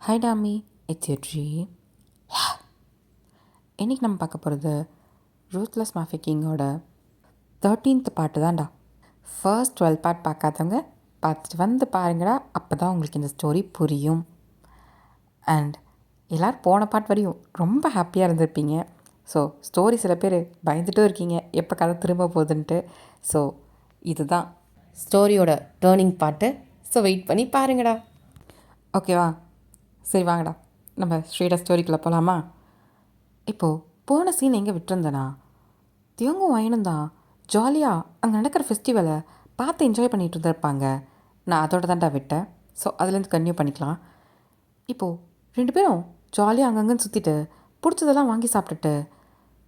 Hi Tommy, it's you tree. இன்றைக்கி நம்ம பார்க்க போகிறது ரூத்லெஸ் மாஃபி கிங்கோட 13th பாட்டு தான்டா. ஃபர்ஸ்ட் 12 பார்ட் பார்க்காதவங்க பார்த்துட்டு வந்து பாருங்கடா, அப்போ தான் உங்களுக்கு இந்த ஸ்டோரி புரியும். அண்ட் எல்லோரும் போன பார்ட் வரையும் ரொம்ப ஹாப்பியாக இருந்திருப்பீங்க. ஸோ ஸ்டோரி சில பேர் பயந்துட்டும் இருக்கீங்க எப்போ கதை திரும்ப போகுதுன்ட்டு. ஸோ இதுதான் ஸ்டோரியோட டேர்னிங் பார்ட்டு. ஸோ வெயிட் பண்ணி பாருங்கடா, ஓகேவா? சரி வாங்கடா, நம்ம ஸ்ட்ரெயிட்டாக ஸ்டோரிக்குள்ளே போகலாமா? இப்போது போன சீன் எங்கே விட்டுருந்தேனா, தியோங்கும் வயனும் தான் ஜாலியாக அங்கே நடக்கிற ஃபெஸ்டிவலை பார்த்து என்ஜாய் பண்ணிகிட்டு இருந்திருப்பாங்க. நான் அதோட தான்டா விட்டேன். ஸோ அதுலேருந்து கன்டினியூ பண்ணிக்கலாம். இப்போது 2 பேரும் ஜாலியாக அங்கங்கன்னு சுற்றிட்டு பிடிச்சதெல்லாம் வாங்கி சாப்பிட்டுட்டு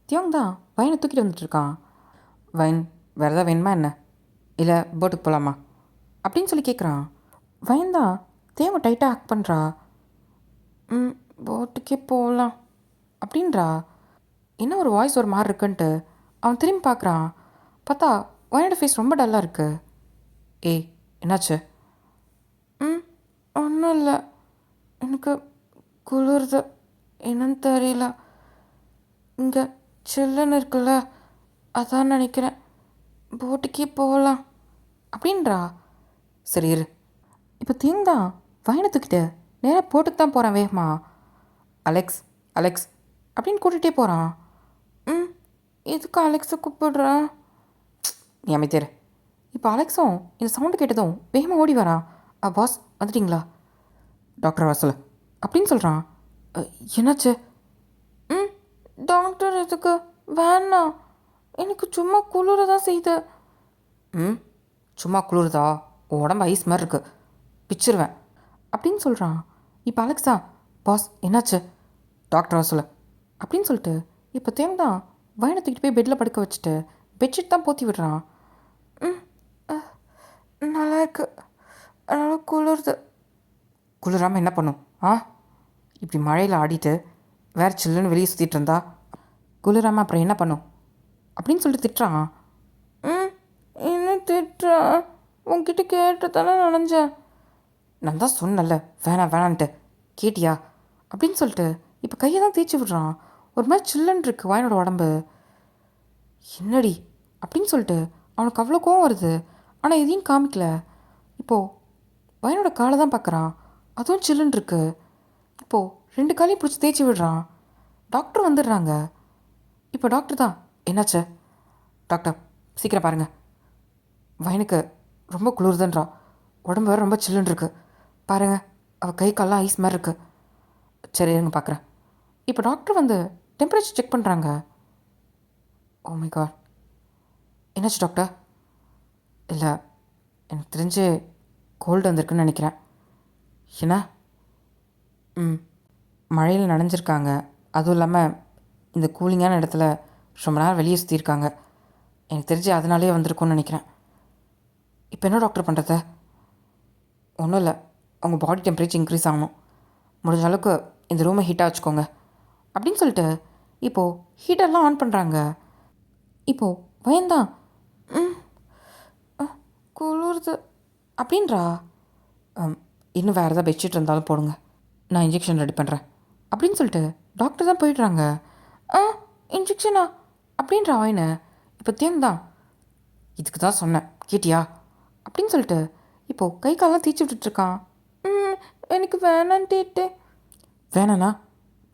தியோங் தான் வயனை தூக்கிட்டு வந்துட்டுருக்கான். வயன் வேறு எதாவது வேணுமா என்ன, இல்லை போட்டுக்கு போகலாமா அப்படின்னு சொல்லி கேட்குறான். வயன் தான் தியோங்க டைட்டாக ஆக்ட் பண்ணுறா. போட்டுக்கே போகலாம் அப்படின்றா. என்ன ஒரு வாய்ஸ் ஒரு மாதிரி இருக்குன்ட்டு அவன் திரும்பி பார்க்குறான். பார்த்தா வயனோட ஃபேஸ் ரொம்ப டல்லாக இருக்குது. ஏய் என்னாச்சு? ஒன்றும் இல்லை, எனக்கு குளிருது, என்னன்னு தெரியல, இங்கே சில்லுன்னு இருக்குல்ல அதான் நினைக்கிறேன், போட்டுக்கே போகலாம் அப்படின்றா. சரி இரு. இப்போ திங் தான் வயனை தூக்கிட்டு நேராக போட்டுக்கு தான் போகிறான் வேகமா. அலெக்ஸ் அலெக்ஸ் அப்படின்னு கூட்டிகிட்டே போகிறான். எதுக்கு அலெக்ஸை கூப்பிடுறேன்? நீ அமைத்தேரு. இப்போ அலெக்ஸும் இந்த சவுண்டு கேட்டதும் வேகமாக ஓடி வரான். பாஸ் வந்துட்டிங்களா? டாக்டர் வாசல் அப்படின்னு சொல்கிறான். என்னாச்சு? டாக்டர் எதுக்கு? வேணாம், எனக்கு சும்மா குளிர தான் செய்யுது. சும்மா குளிருதா? உடம்பு ஐஸ் மாதிரி இருக்குது, பிச்சிருவேன் அப்படின்னு சொல்கிறான். இப்போ அலெக்ஸா, பாஸ் என்னாச்சு? டாக்டர் வாசல் அப்படின்னு சொல்லிட்டு இப்போ தேம்தான் வயனை தூக்கிட்டு போய் பெட்டில் படுக்க வச்சுட்டு பெட்ஷீட் தான் போற்றி விடுறான். நல்லா இருக்கு, அதனால் குளிருது. குளிராமல் என்ன பண்ணும்? இப்படி மழையில் ஆடிட்டு வேறு சில்லுன்னு வெளியே சுற்றிட்டு இருந்தா குளிராமல் அப்புறம் என்ன பண்ணும் அப்படின்னு சொல்லிட்டு திட்டுறான். என்ன திட்டுறான்? உங்ககிட்ட கேட்டு தானே நினைஞ்சேன். நான் தான் சொன்னல வேணாம் வேணான்ட்டு, கேட்டியா அப்படின்னு சொல்லிட்டு இப்போ கையை தான் தேய்ச்சி விடுறான். ஒரு மாதிரி சில்லுன்னு இருக்குது வயனோட உடம்பு. என்னடி அப்படின்னு சொல்லிட்டு அவனுக்கு அவ்வளோ கோவம் வருது. ஆனால் எதையும் காமிக்கல. இப்போது வயனோட காலை தான் பார்க்குறான், அதுவும் சில்லுன்னு இருக்கு. இப்போது 2 காலையும் பிடிச்சி தேய்ச்சி விடுறான். டாக்டர் வந்துடுறாங்க. இப்போ டாக்டர் தான், என்னாச்சு டாக்டர் சீக்கிரம் பாருங்கள், வயனுக்கு ரொம்ப குளிர்துன்றா, உடம்பு வேறு ரொம்ப சில்லுன்னு இருக்குது, பாருங்கள் அவள் கை கால்லாம் ஐஸ் மாதிரி இருக்குது. சரி இருங்க பார்க்குறேன். இப்போ டாக்டர் வந்து டெம்பரேச்சர் செக் பண்ணுறாங்க. ஓ மை காட், என்னாச்சு டாக்டர்? இல்லை எனக்கு தெரிஞ்சு கோல்டு வந்திருக்குன்னு நினைக்கிறேன். ஏன்னா மழையில் நனைஞ்சிருக்காங்க, அதுவும் இல்லாமல் இந்த கூலிங்கான இடத்துல ரொம்ப நேரம் வெளியே சுற்றிருக்காங்க, எனக்கு தெரிஞ்சு அதனாலே வந்திருக்கும்னு நினைக்கிறேன். இப்போ என்ன டாக்டர் பண்ணுறது? ஒன்றும் இல்லை, அவங்க பாடி டெம்பரேச்சர் இன்க்ரீஸ் ஆகணும், முடிஞ்ச அளவுக்கு இந்த ரூமை ஹீட்டாக வச்சுக்கோங்க அப்படின்னு சொல்லிட்டு இப்போது ஹீட்டர்லாம் ஆன் பண்ணுறாங்க. இப்போது வயந்தான் குளிருது அப்படின்றா. இன்னும் வேறு ஏதாவது பெட்ஷீட் இருந்தாலும் போடுங்க, நான் இன்ஜெக்ஷன் ரெடி பண்ணுறேன் அப்படின்னு சொல்லிட்டு டாக்டர் தான் போயிடுறாங்க. இன்ஜெக்ஷனா அப்படின்ற வயனை இப்போ தேம்தான், இதுக்கு தான் சொன்னேன் கேட்டியா அப்படின்னு சொல்லிட்டு இப்போது கை காலெலாம் தீச்சு விட்டுட்ருக்கான். எனக்கு வேணான்ட்டு. வேணாண்ணா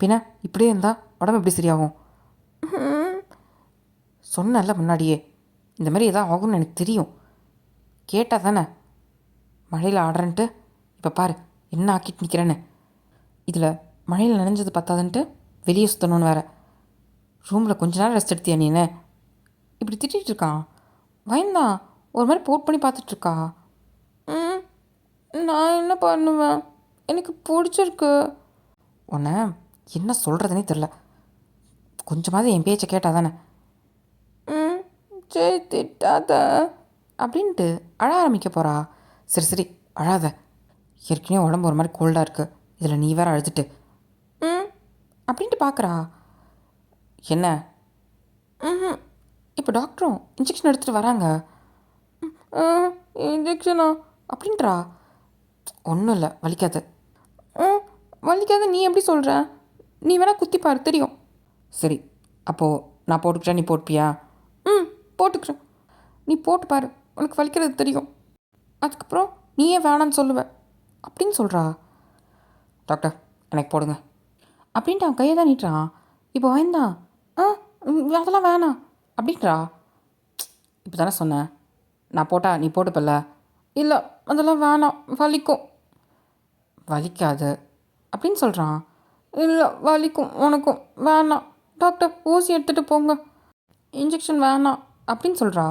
பின்ன இப்படியே இருந்தால் உடம்பு எப்படி சரியாகும்? சொன்னல முன்னாடியே இந்த மாதிரி எதாவது ஆகும்னு எனக்கு தெரியும், கேட்டால் தானே மழையில் ஆடுறேன்ட்டு. இப்போ பாரு என்ன ஆக்கிட்டு நிற்கிறேன்னு. இதில் மழையில் நனைஞ்சது பத்தாதுன்ட்டு வெளியே சுற்றணுன்னு வேறு. ரூமில் கொஞ்ச நேரம் ரெஸ்ட் எடுத்தியா நீன்னு இப்படி திட்டிகிட்டு இருக்கான். வயந்தான் ஒரு மாதிரி போட் பண்ணி பார்த்துட்ருக்கா. நான் என்ன பண்ணுவேன், எனக்கு பிடிச்சிருக்கு. உன்னை என்ன சொல்கிறதுனே தெரில, கொஞ்சமாவது என் பேச்சை கேட்டால் தானே. சரி திட்டாத அப்படின்ட்டு அழ ஆரம்பிக்க போகிறா. சரி சரி அழாத, ஏற்கனவே உடம்பு ஒரு மாதிரி கோல்டாக இருக்குது, இதில் நீ வேறு அழுதுட்டு அப்படின்ட்டு பார்க்குறா. என்ன? இப்போ டாக்டரும் இன்ஜெக்ஷன் எடுத்துகிட்டு வராங்க. இன்ஜெக்ஷனா அப்படின்றா. ஒன்றும் இல்லை வலிக்காது. வலிக்காத நீ எப்படி சொல்கிற? நீ வேணால் குத்தி பாரு தெரியும். சரி, அப்போது நான் போட்டுக்கிறேன், நீ போட்டுப்பியா? ம், போட்டுக்கிறேன். நீ போட்டு பாரு, உனக்கு வலிக்கிறது தெரியும். அதுக்கப்புறம் நீயே வேணான்னு சொல்லுவ அப்படின்னு சொல்கிறா. டாக்டர் எனக்கு போடுங்க அப்படின்ட்டு அவன் கையை தான் நீட்டுறான். இப்போ வாய்ந்தான். ஆ அதெல்லாம் வேணாம் அப்படின்றா. இப்போ தானே சொன்னேன், நான் போட்டா நீ போட்டுப்பல்ல. இல்லை அதெல்லாம் வேணாம், வலிக்கும். வலிக்காது அப்படின்னு சொல்கிறான். இல்லை வலிக்கும் உனக்கும், வேணாம் டாக்டர் ஊசி எடுத்துகிட்டு போங்க, இன்ஜெக்ஷன் வேணாம் அப்படின்னு சொல்கிறா.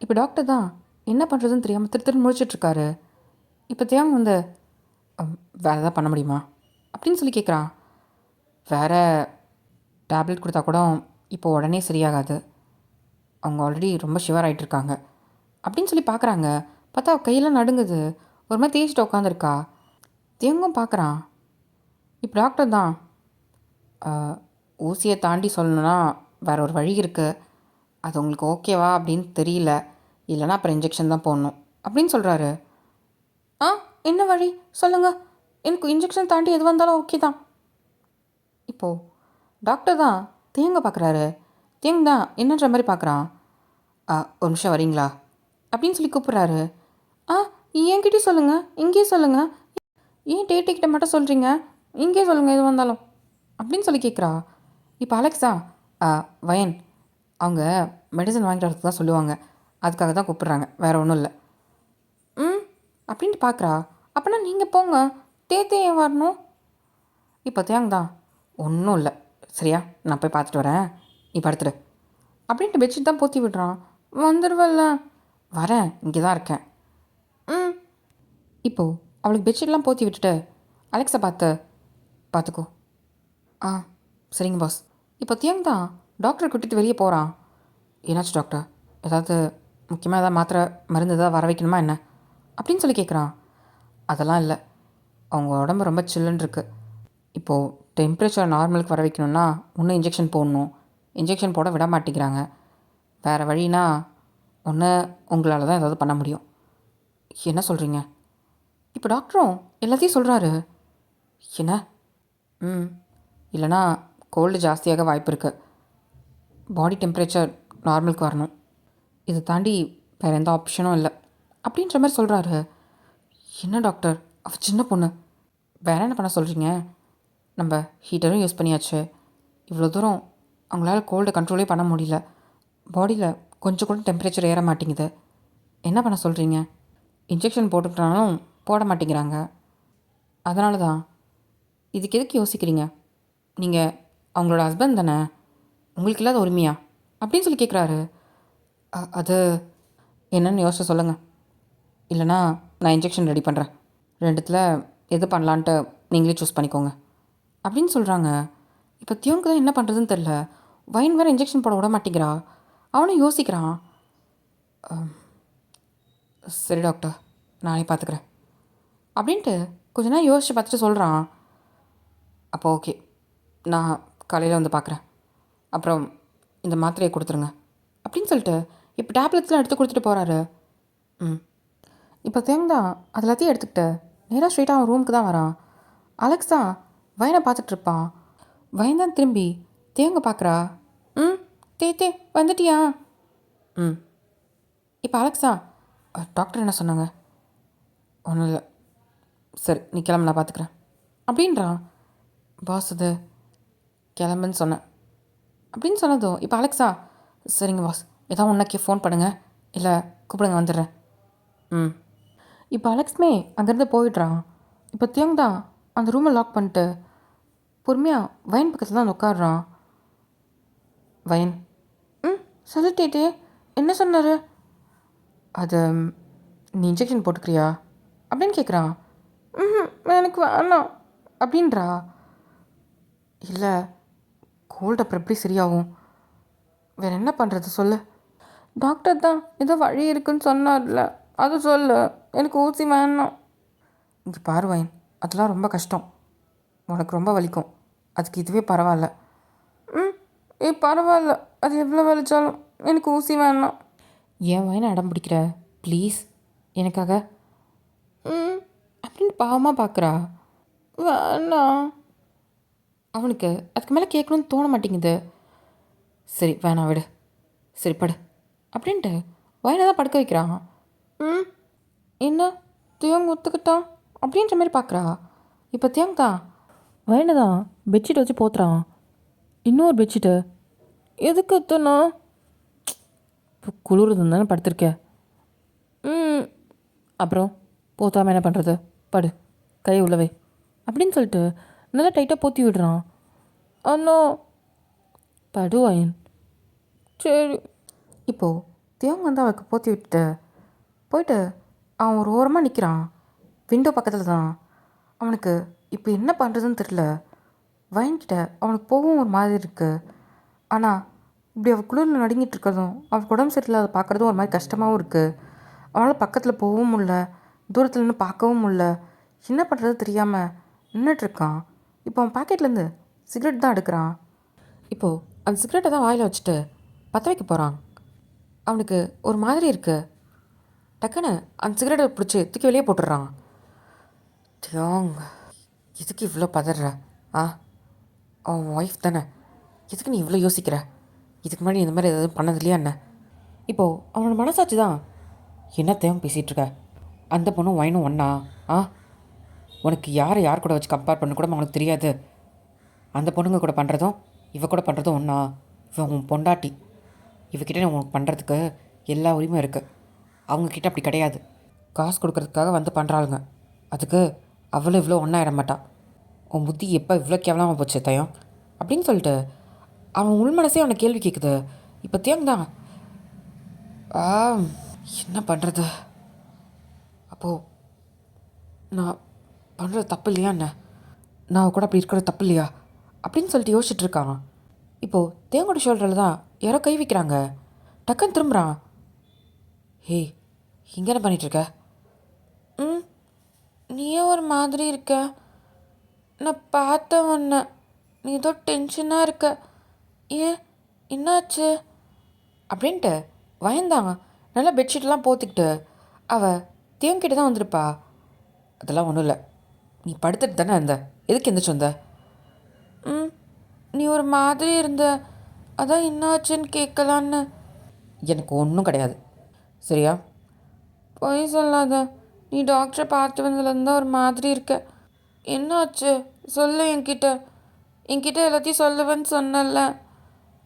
இப்போ டாக்டர் தான் என்ன பண்ணுறதுன்னு தெரியாமல் திரு முடிச்சிட்ருக்காரு. இப்போ தேவன் வந்து வேறு எதாவது பண்ண முடியுமா அப்படின்னு சொல்லி கேட்குறான். வேறு டேப்லெட் கொடுத்தா கூட இப்போ உடனே சரியாகாது, அவங்க ஆல்ரெடி ரொம்ப ஷிவர் ஆகிட்டுருக்காங்க அப்படின்னு சொல்லி பார்க்குறாங்க. பார்த்தா கையெல்லாம் நடுங்குது, ஒரு மாதிரி தேய்ச்சிட்டு உட்காந்துருக்கா. தேங்கும் பார்க்குறான். இப்போ டாக்டர் தான் ஊசியை தாண்டி சொல்லணுன்னா வேறு ஒரு வழி இருக்குது, அது உங்களுக்கு ஓகேவா அப்படின்னு தெரியல, இல்லைனா அப்புறம் இன்ஜெக்ஷன் தான் போடணும் அப்படின்னு சொல்கிறாரு. ஆ என்ன வழி சொல்லுங்கள், எனக்கு இன்ஜெக்ஷன் தாண்டி எது வந்தாலும் ஓகே தான். இப்போது டாக்டர் தான் தேங்க பார்க்குறாரு. தேங்க தான் என்னன்ற மாதிரி பார்க்குறான். ஒரு நிமிஷம் வரீங்களா அப்படின்னு சொல்லி கூப்பிட்றாரு. ஆ என்கிட்டே சொல்லுங்கள், இங்கேயே சொல்லுங்கள், ஏன் டேட்டிக்கிட்ட மட்டும் சொல்கிறீங்க, இங்கே சொல்லுங்கள் எது வந்தாலும் அப்படின்னு சொல்லி கேட்குறா. இப்போ அலெக்ஸா வயன் அவங்க மெடிசன் வாங்கிட்டு வரதுக்கு தான் சொல்லுவாங்க, அதுக்காக தான் கூப்பிட்றாங்க, வேறு ஒன்றும் இல்லை. ம் அப்படின்ட்டு பார்க்குறா. அப்படின்னா நீங்கள் போங்க, தேத்தே ஏன் வரணும்? இப்போ தேங்க தான் ஒன்றும் இல்லை சரியா, நான் போய் பார்த்துட்டு வரேன், நீ படுத்துடு அப்படின்ட்டு பெட்ஷீட் தான் போற்றி விடுறான். வந்துடுவல்ல? வரேன், இங்கே தான் இருக்கேன். ம் இப்போது அவளுக்கு பெட்ஷீட்லாம் போற்றி விட்டுட்டு அலெக்ஸை பார்த்துக்கோ. ஆ சரிங்க பாஸ். இப்போ தியங் தான் டாக்டரை கூட்டிகிட்டு வெளியே போகிறான். என்னாச்சு டாக்டர், ஏதாவது முக்கியமாக ஏதாவது மாத்திரை மருந்து ஏதாவது வர வைக்கணுமா என்ன அப்படின்னு சொல்லி கேட்குறான். அதெல்லாம் இல்லை, அவங்க உடம்பு ரொம்ப சில்லுன்னு இருக்குது. இப்போது டெம்பரேச்சர் நார்மலுக்கு வர வைக்கணுன்னா இன்னும் இன்ஜெக்ஷன் போடணும், இன்ஜெக்ஷன் போட விட மாட்டேங்கிறாங்க. வேறு வழினா ஒன்று உங்களால் தான் ஏதாவது பண்ண முடியும். என்ன சொல்கிறீங்க? இப்போ டாக்டரும் எல்லாத்தையும் சொல்கிறாரு. என்ன? இல்லைனா கோல்டு ஜாஸ்தியாக வாய்ப்பு இருக்குது, பாடி டெம்பரேச்சர் நார்மலுக்கு வரணும், இதை தாண்டி வேறு எந்த ஆப்ஷனும் இல்லை அப்படின்ற மாதிரி சொல்கிறாரு. என்ன டாக்டர், அவள் சின்ன பொண்ணு, வேறு என்ன பண்ண சொல்கிறீங்க? நம்ம ஹீட்டரும் யூஸ் பண்ணியாச்சு, இவ்வளோ தூரம் அவங்களால கோல்டை கண்ட்ரோலே பண்ண முடியல, பாடியில் கொஞ்சம் கூட டெம்பரேச்சர் ஏற மாட்டேங்குது, என்ன பண்ண சொல்கிறீங்க? இன்ஜெக்ஷன் போட்டுக்கிட்டாலும் போட மாட்டேங்கிறாங்க. அதனால தான். இதுக்கு எதுக்கு யோசிக்கிறீங்க? நீங்கள் அவங்களோட ஹஸ்பண்ட் தானே, உங்களுக்கு இல்லாத உரிமையா அப்படின்னு சொல்லி கேட்குறாரு. அது என்னென்னு யோசிச்சு சொல்லுங்கள், இல்லைனா நான் இன்ஜெக்ஷன் ரெடி பண்ணுறேன், ரெண்டுத்தில் எது பண்ணலான்ட்டு நீங்களே சூஸ் பண்ணிக்கோங்க அப்படின்னு சொல்கிறாங்க. இப்போ தியோங்கு தான் என்ன பண்ணுறதுன்னு தெரில. வைன் வேறு இன்ஜெக்ஷன் போட விட மாட்டேங்கிறா. அவனும் யோசிக்கிறான். சரி டாக்டர், நானே பார்த்துக்கிறேன் அப்படின்ட்டு கொஞ்ச நேரம் யோசித்து பார்த்துட்டு சொல்கிறான். அப்போ ஓகே, நான் காலையில் வந்து பார்க்குறேன், அப்புறம் இந்த மாத்திரையை கொடுத்துருங்க அப்படின்னு சொல்லிட்டு இப்போ டேப்லெட்ஸ்லாம் எடுத்து கொடுத்துட்டு போகிறாரு. இப்போ தேங்தா அது எல்லாத்தையும் எடுத்துக்கிட்டு நேராக ஸ்ட்ரெயிட்டாக அவன் ரூமுக்கு தான் வரான். அலெக்ஸா வயனை பார்த்துட்ருப்பான். வயன் தான் திரும்பி தேங்க பார்க்குறா. தே வந்துட்டியா? இப்போ அலெக்ஸா, டாக்டர் என்ன சொன்னாங்க? ஒன்றும் இல்லை, சரி நீ கிளம்பு, நான் பார்த்துக்கிறேன் அப்படின்றான். பாஸ் அது கிளம்புன்னு சொன்னேன் அப்படின்னு சொன்னதும் இப்போ அலெக்ஸா, சரிங்க பாஸ், ஏதாவது உன்னக்கே ஃபோன் பண்ணுங்கள், இல்லை கூப்பிடுங்க வந்துடுறேன். இப்போ அலெக்ஸ்மே அங்கேருந்து போயிடுறான். இப்போ தியோங் தான் அந்த ரூமை லாக் பண்ணிட்டு பொறுமையாக வயன் பக்கத்தில் தான் உட்காடுறான். வயன் சொல்லிட்டே என்ன சொன்னார்? அது நீ இன்ஜெக்ஷன் போட்டுக்கிறியா அப்படின்னு கேட்குறான். எனக்கு வேணாம் அப்படின்றா. இல்லை கோல்டு அப்புறம் எப்படி சரியாகும், வேறு என்ன பண்ணுறது சொல்லு? டாக்டர் தான் ஏதோ வழி இருக்குன்னு சொன்னார்ல, அது சொல்லு, எனக்கு ஊசி வேணாம். இங்கே பாரு வயன், அதெல்லாம் ரொம்ப கஷ்டம், உனக்கு ரொம்ப வலிக்கும், அதுக்கு இதுவே பரவாயில்ல. பரவாயில்ல, அது எவ்வளோ வலிச்சாலும் எனக்கு ஊசி வேணாம். ஏன் வயனை அடம் பிடிக்கிற, ப்ளீஸ் எனக்காக அப்படின்னு பாவமாக பார்க்குறா. வேணாம். அவனுக்கு அதுக்கு மேலே கேட்கணும்னு தோண மாட்டேங்குது. சரி வேணாம் விடு, சரி படு அப்படின்ட்டு வயனை தான் படுக்க வைக்கிறான். ம் என்ன தியோங் ஒத்துக்கிட்டான் அப்படின்ற மாதிரி பார்க்குறா. இப்போ தியோங் தான் வயனை தான் பெட்ஷீட் வச்சு போத்துறான். இன்னொரு பெட்ஷீட்டு எதுக்கு எத்தனா? இப்போ குளிருது தானே படுத்திருக்கேன். ம் அப்புறம் போத்தாமல் என்ன பண்ணுறது, படு கை உள்ளவை அப்படின்னு சொல்லிட்டு நல்லா டைட்டாக போற்றி விடுறான். அண்ணா படுவாயன். சரி. இப்போது தேவங்க வந்து அவளுக்கு போற்றி விட்டுட்டு போயிட்டு அவன் ஒரு ஓரமாக நிற்கிறான். விண்டோ பக்கத்தில் தான். அவனுக்கு இப்போ என்ன பண்ணுறதுன்னு தெரில. வயன்கிட்ட அவனுக்கு போகவும் ஒரு மாதிரி இருக்குது. ஆனால் இப்படி அவள் குளிரில் நடுங்கிட்டு இருக்கிறதும் அவளுக்கு உடம்பு சரியில்லாத பார்க்குறதும் ஒரு மாதிரி கஷ்டமாகவும் இருக்குது. அவனால் பக்கத்தில் போகவும் முடில, தூரத்தில் நின்று பார்க்கவும் முடில. என்ன பண்ணுறது தெரியாமல் நின்றுட்டுருக்கான். இப்போ அவன் பாக்கெட்லேருந்து சிகரெட் தான் எடுக்கிறான். இப்போது அந்த சிகரெட்டை தான் வாயில் வச்சுட்டு பற்ற வைக்க போகிறான். அவனுக்கு ஒரு மாதிரி இருக்குது. டக்குன்னு அந்த சிகரெட்டை பிடிச்சி தூக்கி வெளியே போட்டுடுறான். தியோங் எதுக்கு இவ்வளோ பதற? ஆ அவன் ஒய்ஃப் தானே, எதுக்கு நீ இவ்வளோ யோசிக்கிற? இதுக்கு முன்னாடி இந்த மாதிரி எதாவது பண்ணது இல்லையா என்ன? இப்போது அவனோட மனசாட்சி தான் என்ன தேவம் பேசிகிட்ருக்க? அந்த பொண்ணும் ஒயினும் ஒன்றா? ஆ உனக்கு யார் கூட வச்சு கம்பேர் பண்ண கூட அவனுக்கு தெரியாது. அந்த பொண்ணுங்க கூட பண்ணுறதும் இவ கூட பண்ணுறதும் ஒன்றா? இவன் உன் பொண்டாட்டி. இவகிட்ட உனக்கு பண்ணுறதுக்கு எல்லா உரிமையும் இருக்குது. அவங்கக்கிட்ட அப்படி கிடையாது. காசு கொடுக்கறதுக்காக வந்து பண்ணுறாளுங்க. அதுக்கு அவ்வளோ இவ்வளோ ஒன்றாயிட மாட்டா. உன் புத்தி எப்போ இவ்வளோ கேவலமாக போச்சு தயம் அப்படின்னு சொல்லிட்டு அவன் உள் மனசே அவனை கேள்வி கேட்குது. இப்போ தேங்க தான் என்ன பண்ணுறது? அப்போது நான் பண்ணுறது தப்பு இல்லையா என்ன? நான் கூட அப்படி இருக்கிறது தப்பு இல்லையா அப்படின்னு சொல்லிட்டு யோசிச்சுட்டு இருக்கான். இப்போது தேங்கோட ஷோல்டரில் தான் யாரோ கை வைக்கிறாங்க. டக்குன்னு திரும்புகிறான். ஹே இங்கே என்ன பண்ணிகிட்ருக்க? ம் நீயே ஒரு மாதிரி இருக்க. நான் பார்த்த ஒன்று, நீ ஏதோ டென்ஷனாக இருக்க. ஏன் என்னாச்சு அப்படின்ட்டு வயந்தாங்க. நல்லா பெட்ஷீட்லாம் போத்திக்கிட்டு அவள் தேவங்கிட்ட தான் வந்திருப்பா. அதெல்லாம் ஒன்றும் இல்லை, நீ படுத்துட்டு தானே இருந்த, எதுக்கு எந்திரிச்சு வந்த? ம் நீ ஒரு மாதிரி இருந்த, அதான் என்னாச்சுன்னு கேட்கலான்னு. எனக்கு ஒன்றும் கிடையாது சரியா? பொய் சொல்லாத, நீ டாக்டரை பார்த்து வந்ததுலேருந்து ஒரு மாதிரி இருக்க. என்னாச்சு சொல்லு என்கிட்ட. என்கிட்ட எல்லாத்தையும் சொல்லுவேன்னு சொன்னல.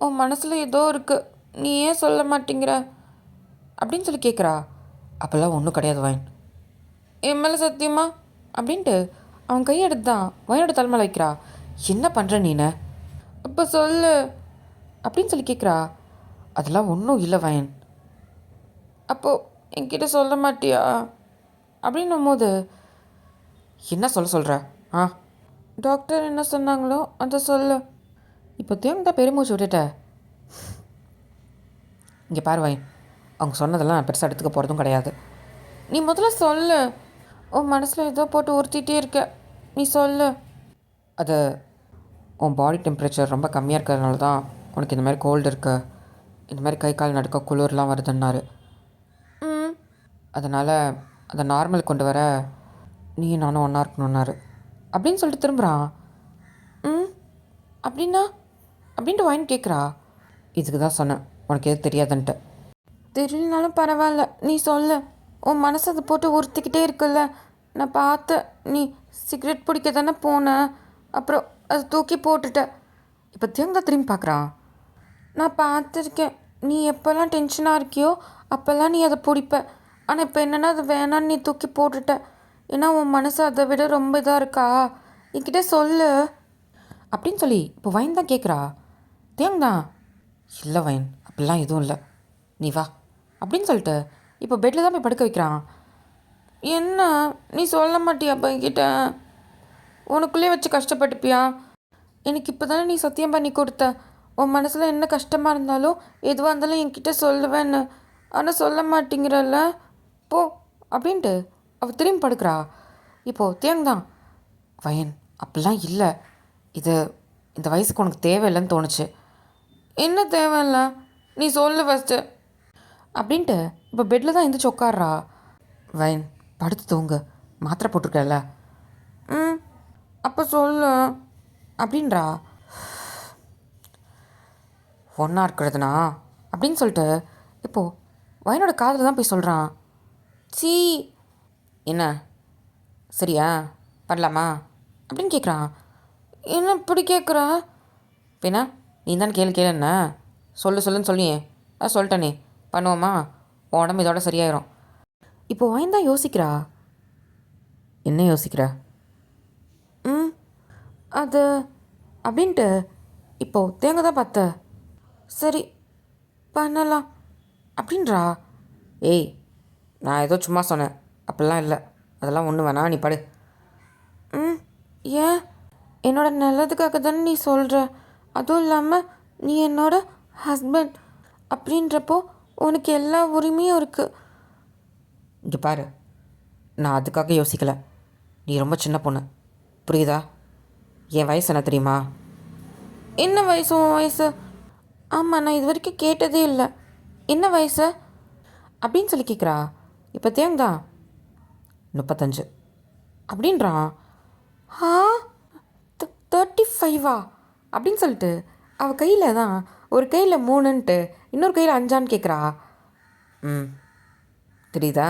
உன் மனசில் ஏதோ இருக்குது, நீ ஏன் சொல்ல மாட்டேங்கிற அப்படின்னு சொல்லி கேட்குறா. அப்போல்லாம் ஒன்றும் கிடையாது வயன், என் மேலே சத்தியமா அப்படின்ட்டு அவன் கையெடுத்து தான் வயனோட தலைமையில் வைக்கிறா. என்ன பண்ணுற நீனு? அப்போ சொல்லு அப்படின்னு சொல்லி கேட்குறா. அதெல்லாம் ஒன்றும் இல்லை வயன். அப்போது என்கிட்ட சொல்ல மாட்டியா அப்படின்னும் போது என்ன சொல்கிற? ஆ டாக்டர் என்ன சொன்னாங்களோ அதை சொல்லு. இப்போ தேங்க தான் பெருமூச்சு விட்டுட்ட. இங்கே பாரு வயன், அவங்க சொன்னதெல்லாம் நான் பெருசாக எடுத்துக்க போகிறதும் கிடையாது. நீ முதல்ல சொல்லு. உன் மனசில் ஏதோ போட்டு உறுத்திட்டே இருக்க, நீ சொல்லு. அது உன் பாடி டெம்பரேச்சர் ரொம்ப கம்மியாக இருக்கிறதுனால தான் உனக்கு இந்த மாதிரி கோல்டு இருக்குது, இந்த மாதிரி கை கால் நடுக்க குளிர்லாம் வருதுன்னாரு. அதனால் அதை நார்மல் கொண்டு வர நீ நானும் ஒன்றா இருக்கணுன்னாரு அப்படின்னு சொல்லிட்டு திரும்புகிறான். அப்படின்னா அப்படின்ட்டு வாங்கி கேட்குறா. இதுக்கு தான் சொன்னேன் உனக்கு எது தெரியாதுன்ட்டு. தெரியலனாலும் பரவாயில்ல, நீ சொல்லு. உன் மனசு அதை போட்டு உறுத்திக்கிட்டே இருக்குல்ல. நான் பார்த்த, நீ சிகரெட் பிடிக்க தானே போன, அப்புறம் அதை தூக்கி போட்டுட்ட. இப்போ தேங்க திரும்பி பார்க்குறான். நான் பார்த்துருக்கேன், நீ எப்போல்லாம் டென்ஷனாக இருக்கியோ அப்போல்லாம் நீ அதை பிடிப்ப. ஆனால் இப்போ என்னென்னா அது வேணான்னு நீ தூக்கி போட்டுட்ட. ஏன்னா உன் மனசு அதை விட ரொம்ப இதாக இருக்கா, என்கிட்ட சொல்லு அப்படின்னு சொல்லி இப்போ வயன் தான் கேட்குறா. தேங்க தான் இல்லை வயன், அப்படிலாம் எதுவும் இல்லை, நீ வா அப்படின்னு சொல்லிட்டு இப்போ பெட்டில் தான் போய் படுக்க வைக்கிறான். என்ன நீ சொல்ல மாட்டியாப்பா என்கிட்ட? உனக்குள்ளே வச்சு கஷ்டப்பட்டுப்பியா? எனக்கு இப்போ தானே நீ சத்தியம் பண்ணி கொடுத்த, உன் மனசில் என்ன கஷ்டமாக இருந்தாலும் எதுவாக இருந்தாலும் என்கிட்ட சொல்லுவேன்னு. ஆனால் சொல்ல மாட்டேங்கிறல்ல, போ அப்படின்ட்டு அவள் திரும்பி படுக்கிறா. இப்போது தேங்க தான் வயன் அப்படிலாம் இல்லை, இது இந்த வயசுக்கு உனக்கு தேவையில்லைன்னு தோணுச்சு. என்ன தேவையில்ல நீ சொல்லு ஃபஸ்ட்டு அப்படின்ட்டு இப்போ பெட்டில் தான் எந்திரிச்சு உட்காடுறா. வயன் படுத்து தூங்கு, மாத்திரை போட்டிருக்கல. அப்போ சொல்லு அப்படின்றா. ஒன்றா இருக்கிறதுனா அப்படின்னு சொல்லிட்டு இப்போது வயனோட காதில் தான் போய் சொல்கிறான். சீ, என்ன சரியா பண்ணலாமா அப்படின்னு கேட்குறான். என்ன இப்படி கேட்குற? பின்னா நீ தான் கேளு கேளு என்ன சொல்லுன்னு சொல்லியே சொல்லிட்டனே பண்ணுவோமா, உடம்பு இதோட சரியாயிரும். இப்போ வயன் தான் யோசிக்கிறா. என்ன யோசிக்கிறா? அது அப்படின்ட்டு இப்போது தேங்காய் தான் பார்த்த. சரி பண்ணலாம் அப்படின்றா. ஏய், நான் ஏதோ சும்மா சொன்னேன், அப்படிலாம் இல்லை, அதெல்லாம் ஒன்று வேணா, நீ படு. ஏன்? என்னோட நல்லதுக்காக தானே நீ சொல்கிற. அதுவும் இல்லாமல் நீ என்னோட ஹஸ்பண்ட் அப்படின்றப்போ உனக்கு எல்லா உரிமையும் இருக்குது. இங்கே பாரு, நான் அதுக்காக யோசிக்கலை. நீ ரொம்ப சின்ன பொண்ணு, புரியுதா? என் வயசு என்ன தெரியுமா? என்ன வயசு உன் வயசு? ஆமாம், நான் இது வரைக்கும் கேட்டதே இல்லை. என்ன வயசு அப்படின்னு சொல்லி கேட்குறா. இப்போ தேங்தான் 35 அப்படின்றான். ஆ, 35 அப்படின்னு சொல்லிட்டு அவள் கையில் தான் ஒரு கையில் 3ன்ட்டு இன்னொரு கையில் 5 கேட்குறா. தெரியுதா?